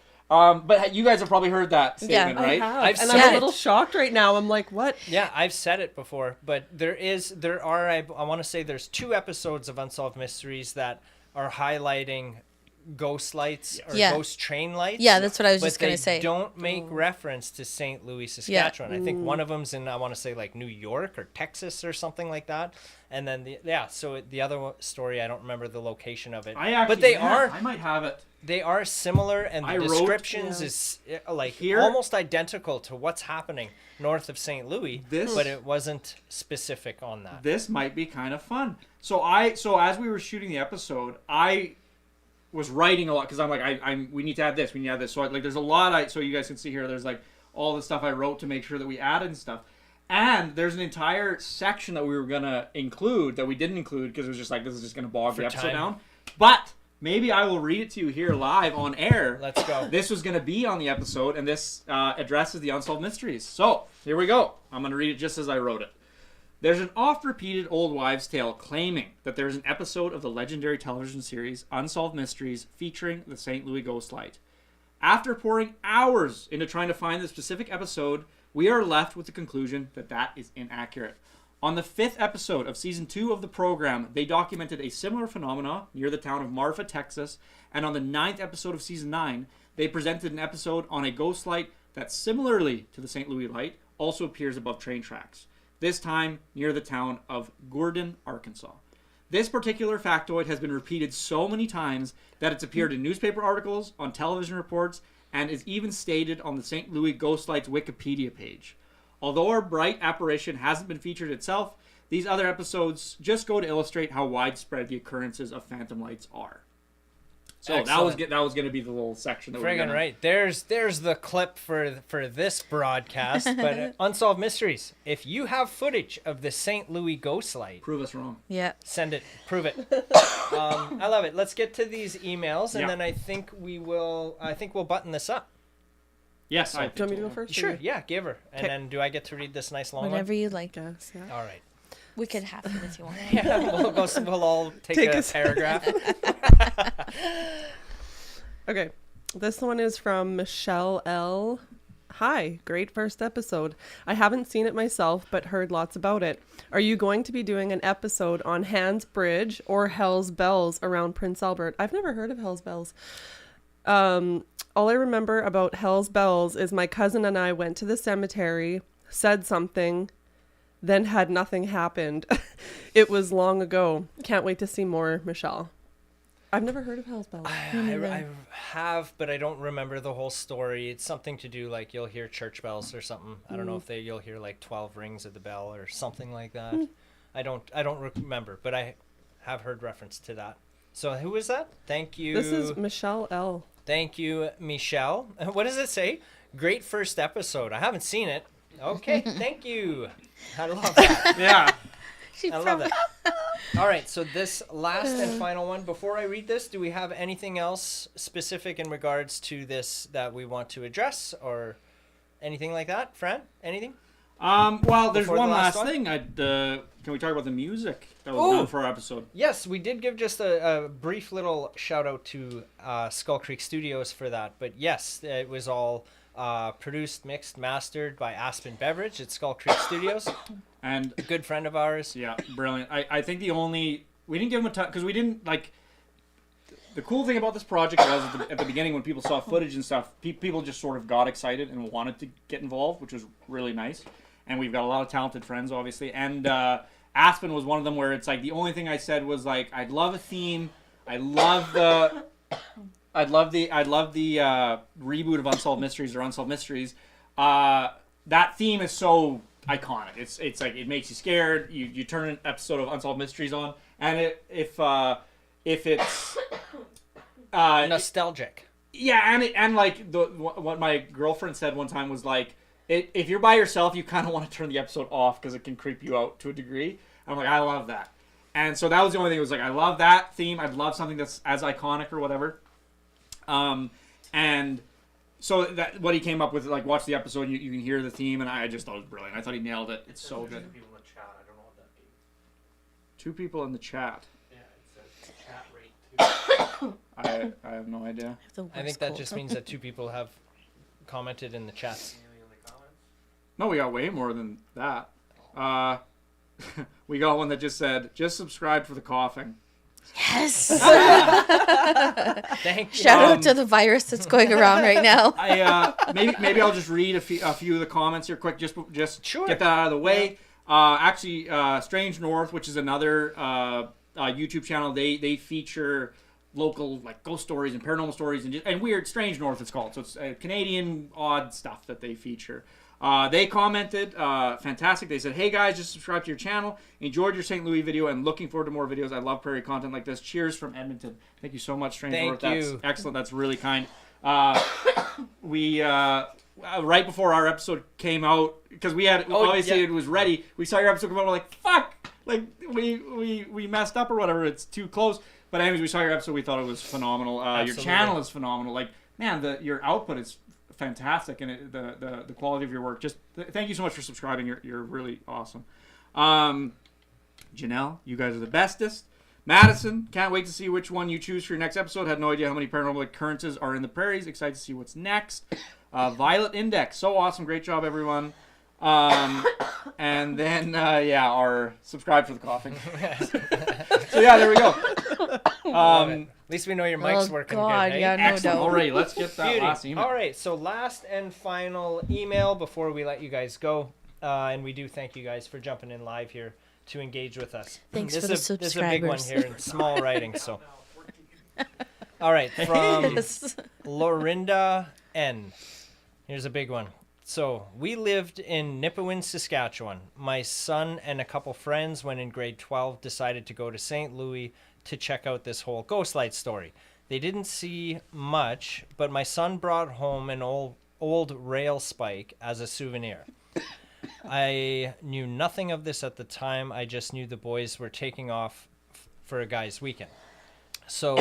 you guys have probably heard that statement, right? I've And said I'm it. a little shocked right now. I'm like, what? Yeah, I've said it before, but I want to say there's 2 episodes of Unsolved Mysteries that are highlighting ghost lights or Yeah. ghost train lights. Yeah, that's what I was but just gonna they say. don't make reference to St. Louis, Saskatchewan. I think Mm. one of them's in, I want to say, like New York or Texas or something like that. And then the other story, I don't remember the location of it. But I might have it. They are similar, and the I wrote- descriptions is like Here- almost identical to what's happening north of St. Louis, This- but it wasn't specific on that. This might be kind of fun. So as we were shooting the episode, I was writing a lot because I'm like, we need to add this, we need to add this. So there's a lot. So you guys can see here, there's like all the stuff I wrote to make sure that we added and stuff. And there's an entire section that we were gonna include that we didn't include because it was just like, this is just gonna bog the episode time. down. But maybe I will read it to you here live on air. Let's go. This was going to be on the episode, and this addresses the Unsolved Mysteries. So, here we go. I'm going to read it just as I wrote it. There's an oft-repeated old wives' tale claiming that there's an episode of the legendary television series Unsolved Mysteries featuring the St. Louis Ghost Light. After pouring hours into trying to find the specific episode, we are left with the conclusion that that is inaccurate. On the 5th episode of Season 2 of the program, they documented a similar phenomena near the town of Marfa, Texas, and on the 9th episode of Season 9, they presented an episode on a ghost light that, similarly to the St. Louis light, also appears above train tracks, this time near the town of Gordon, Arkansas. This particular factoid has been repeated so many times that it's appeared in newspaper articles, on television reports, and is even stated on the St. Louis Ghost Light's Wikipedia page. Although our bright apparition hasn't been featured itself, these other episodes just go to illustrate how widespread the occurrences of phantom lights are. So that was going to be the little section that we're Friggin' gonna... right. There's the clip for this broadcast. But Unsolved Mysteries. If you have footage of the St. Louis Ghost Light, Prove us wrong. Yeah. send it. Prove it. I love it. Let's get to these emails, and Yeah. then I think we'll button this up. Yes, Do you want me to go first? Sure. Yeah, give her. And Okay. then do I get to read this nice long Whatever you like. Yes, yeah. one? All right. We could have it if you want. Yeah, we'll all take a paragraph. Okay. This one is from Michelle L. Hi, great first episode. I haven't seen it myself, but heard lots about it. Are you going to be doing an episode on Hans Bridge or Hell's Bells around Prince Albert? I've never heard of Hell's Bells. All I remember about Hell's Bells is my cousin and I went to the cemetery, said something, then had nothing happened. It was long ago. Can't wait to see more, Michelle. I've never heard of Hell's Bells. I have, but I don't remember the whole story. It's something to do like you'll hear church bells or something. I don't know if you'll hear like 12 rings of the bell or something like that. I don't remember, but I have heard reference to that. So who is that? Thank you. This is Michelle L. Thank you, Michelle. What does it say? Great first episode. I haven't seen it. Okay, thank you. I love that. Yeah. I love that. All right, so this last and final one. Before I read this, do we have anything else specific in regards to this that we want to address or anything like that? Fran, anything? Well, there's Before the one last last one? thing. Can we talk about the music that was done for our episode? Yes, we did give just a brief little shout out to Skull Creek Studios for that. But yes, it was all produced, mixed, mastered by Aspen Beverage at Skull Creek Studios. And A good friend of ours. yeah, brilliant. I think we didn't give him a ton because we didn't like. The cool thing about this project was at the beginning when people saw footage and stuff, people just sort of got excited and wanted to get involved, which was really nice. And we've got a lot of talented friends, obviously. And Aspen was one of them where it's like the only thing I said was like, I'd love a theme. I'd love the reboot of Unsolved Mysteries or Unsolved Mysteries. That theme is so iconic. It's like it makes you scared. You turn an episode of Unsolved Mysteries on, and if it's Nostalgic. Yeah, and like what my girlfriend said one time was like, if you're by yourself, you kind of want to turn the episode off because it can creep you out to a degree. I'm like, I love that. And so that was the only thing. It was like, I love that theme. I'd love something that's as iconic or whatever. And so that what he came up with, like, watch the episode, you can hear the theme, and I just thought it was brilliant. I thought he nailed it. It's so good. People in the chat. I don't know what that means. 2 people in the chat. Yeah, it says chat rate 2. I have no idea. I think that just means that 2 people have commented in the chats. No, we got way more than that. We got one that just said, just subscribe for the coughing. Yes. Thank you. Shout out to the virus that's going around right now. Maybe I'll just read a few of the comments here quick, just Sure. get that out of the way. Actually, Strange North, which is another YouTube channel, they feature local, like, ghost stories and paranormal stories and weird. Strange North it's called. So it's Canadian odd stuff that they feature. They commented, fantastic. They said, hey guys, just subscribe to your channel. Enjoyed your St. Louis video and looking forward to more videos. I love prairie content like this. Cheers from Edmonton. Thank you so much, Strange North. Thank That's you. excellent. That's really kind. We right before our episode came out, because we had obviously yeah. it was ready. We saw your episode come out. We're like, fuck, like we messed up or whatever. It's too close. But anyways, we saw your episode. We thought it was phenomenal. Your Absolutely. channel is phenomenal. Like, man, your output is fantastic, and the quality of your work. Just thank you so much for subscribing. You're really awesome. Janelle, you guys are the bestest. Madison, can't wait to see which one you choose for your next episode. Had no idea how many paranormal occurrences are in the prairies. Excited to see what's next. Violet Index, so awesome. Great job, everyone. And then our subscribe for the coughing. So yeah, there we go. At least we know your mic's working God, good. Hey? yeah, no Excellent. doubt. All right, let's get that Beauty. last email. All right, so last and final email before we let you guys go, and we do thank you guys for jumping in live here to engage with us. Thanks this for the is This is a big one subscribers. here in small writing. So, all right, from Yes. Lorinda N. Here's a big one. So, we lived in Nipawin, Saskatchewan. My son and a couple friends, when in grade 12, decided to go to St. Louis to check out this whole ghost light story. They didn't see much, but my son brought home an old rail spike as a souvenir. I knew nothing of this at the time. I just knew the boys were taking off for a guy's weekend. So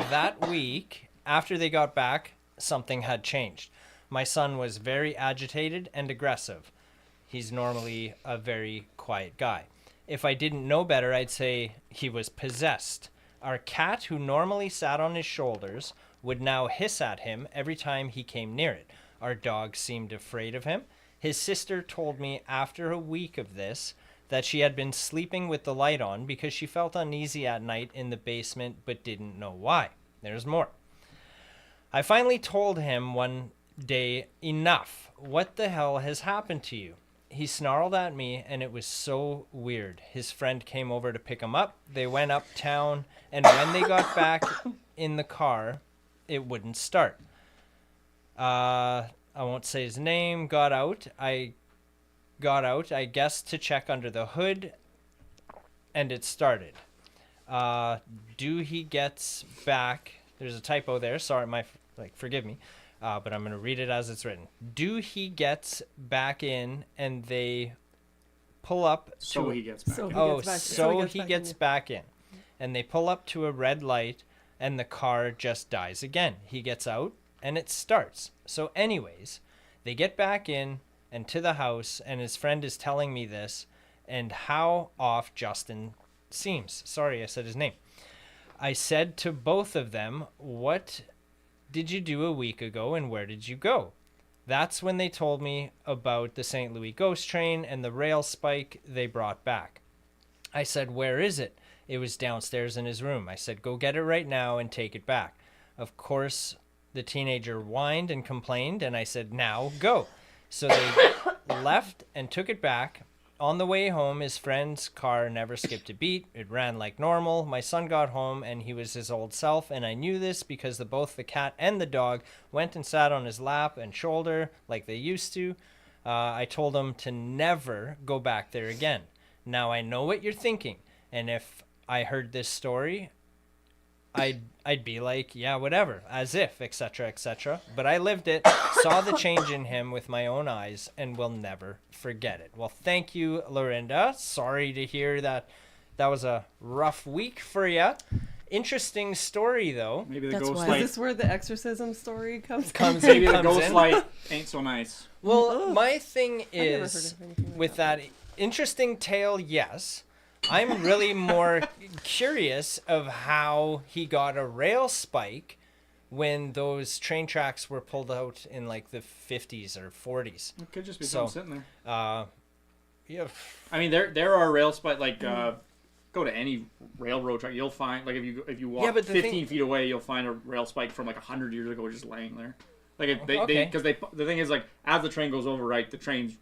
that week, after they got back, something had changed. My son was very agitated and aggressive. He's normally a very quiet guy. If I didn't know better, I'd say he was possessed. Our cat, who normally sat on his shoulders, would now hiss at him every time he came near it. Our dog seemed afraid of him. His sister told me after a week of this that she had been sleeping with the light on because she felt uneasy at night in the basement but didn't know why. There's more. I finally told him one day, enough. What the hell has happened to you? He snarled at me, and it was so weird. His friend came over to pick him up. They went uptown, and when they got back in the car, it wouldn't start. I won't say his name. Got out, I guess, to check under the hood, and it started. He gets back. There's a typo there. Sorry, forgive me. But I'm going to read it as it's written. He gets back in, and they pull up to... He gets back. He gets back in. And they pull up to a red light, and the car just dies again. He gets out, and it starts. So anyways, they get back in and to the house, and his friend is telling me this, and how off Justin seems. Sorry, I said his name. I said to both of them, what did you do a week ago, and where did you go? That's when they told me about the St. Louis ghost train and the rail spike they brought back. I said, where is it? It was downstairs in his room. I said, go get it right now and take it back. Of course, the teenager whined and complained, and I said, now go. So they left and took it back. On the way home, his friend's car never skipped a beat. It ran like normal. My son got home, and he was his old self, and I knew this because both the cat and the dog went and sat on his lap and shoulder like they used to. I told him to never go back there again. Now I know what you're thinking, and if I heard this story, I'd be like, yeah, whatever, as if, etc., etc. But I lived it, saw the change in him with my own eyes, and will never forget it. Well, thank you, Lorinda. Sorry to hear that was a rough week for you. Interesting story, though. Maybe the That's ghost why. Is light. this where the exorcism story comes? Maybe the comes ghost in. light ain't so nice. Well, my thing never heard is of anything like with that interesting tale, yes. I'm really more curious of how he got a rail spike when those train tracks were pulled out in like the 50s or 40s. It could just be So, something sitting there. Yeah. I mean, there are rail spike go to any railroad track, you'll find like if you walk Yeah, but the 15 feet away, you'll find a rail spike from like 100 years ago just laying there. Like if they Okay. because the thing is like as the train goes over, right, the trains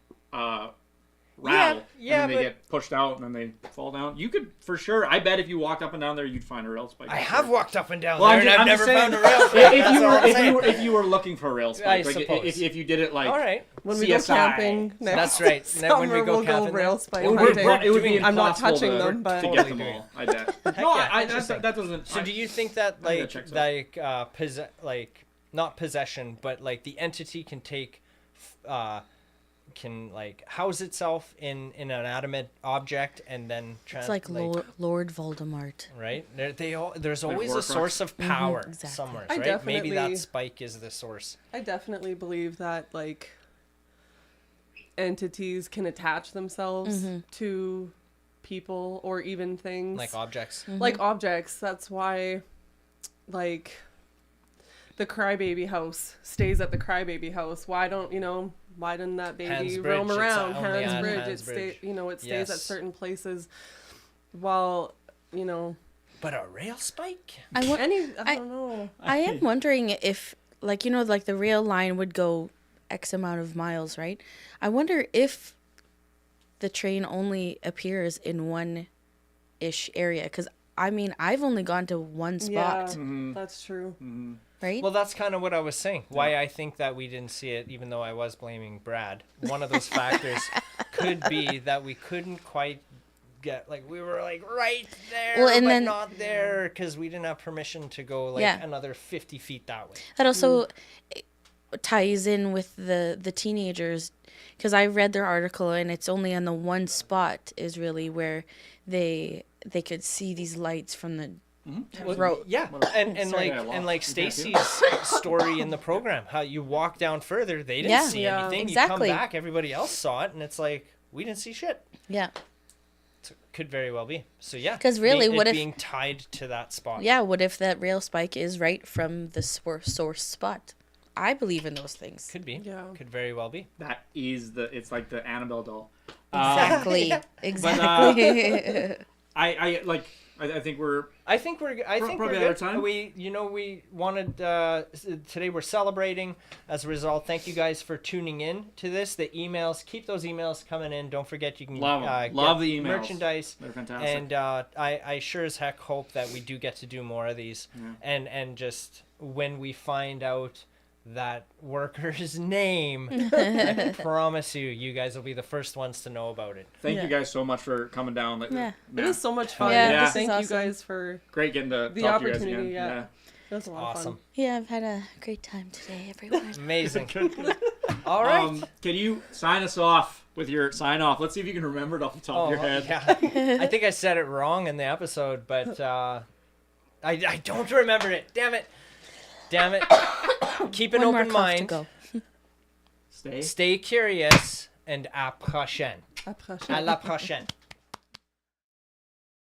rattle yeah, and then but- they get pushed out and then they fall down. You could for sure. I bet if you walked up and down there, you'd find a rail spike. I have walked up and down Well, there, I'm and I've just never saying, found a rail spike. if That's all I'm saying. if you were looking for a rail I spike, like suppose. if you did it like All right. When we go CSI. camping next That's right. summer, When we go we'll camping, rail then- spike Well, It would, hunting. it would be doing- I'm not impossible touching to, them, but to get them Totally all. I bet. Heck No, yeah, that doesn't. So do you think that think that checks out. not possession, but like the entity can take can like house itself in an animate object and then It's like Lord Voldemort. right? There's always a Horcrux. source of power exactly. somewhere, I right? Maybe that definitely- spike is the source. I definitely believe that like entities can attach themselves to people or even things Like objects. like objects. That's why like the crybaby house stays at the crybaby house. Why didn't that baby Hans roam Bridge, it's around only Hans at Bridge? Hans It Bridge. it stays at Yes. certain places while But a rail spike? I don't know. I am wondering if, like, like the rail line would go X amount of miles, right? I wonder if the train only appears in one-ish area. Because, I mean, I've only gone to one spot, That's true. right? Well, that's kind of what I was saying. Why I think that we didn't see it, even though I was blaming Brad. One of those factors could be that we couldn't quite get, like, we were like right there, Well, and but then- not there because we didn't have permission to go like Yeah. another 50 feet that way. That also ties in with the teenagers, because I read their article and it's only on the one spot is really where they could see these lights from the road. Yeah, and Sorry. like Stacy's story in the program, how you walk down further, they didn't Yeah. see Yeah. anything. Exactly. You come back, everybody else saw it, and it's like we didn't see shit. Yeah. So, could very well be. So yeah, 'Cause really, it what if- being tied to that spot? Yeah, what if that rail spike is right from the source spot? I believe in those things. Could be. Yeah. Could very well be. That is it's like the Annabelle doll. Exactly. Exactly. I think we're I think we're probably out of good. time. We wanted today we're celebrating as a result. Thank you guys for tuning in to this. The emails, keep those emails coming in. Don't forget you can Love 'em. get Love the emails. merchandise. They're fantastic. And I sure as heck hope that we do get to do more of these. And just when we find out that worker's name, I promise you guys will be the first ones to know about it. Thank you guys so much for coming down. Yeah. It was so much fun. Yeah, Yeah. this is Thank you awesome. guys for Great getting to the talk to you guys opportunity. again. Yeah. It was a lot of Awesome. fun. Yeah, I've had a great time today, everyone. Amazing. All right. Can you sign us off with your sign off? Let's see if you can remember it off the top of your head. Yeah. I think I said it wrong in the episode, but I don't remember it. Damn it. Keep an One more open cough to mind. go. Stay. Stay curious and à prochaine. À prochaine. À la prochaine.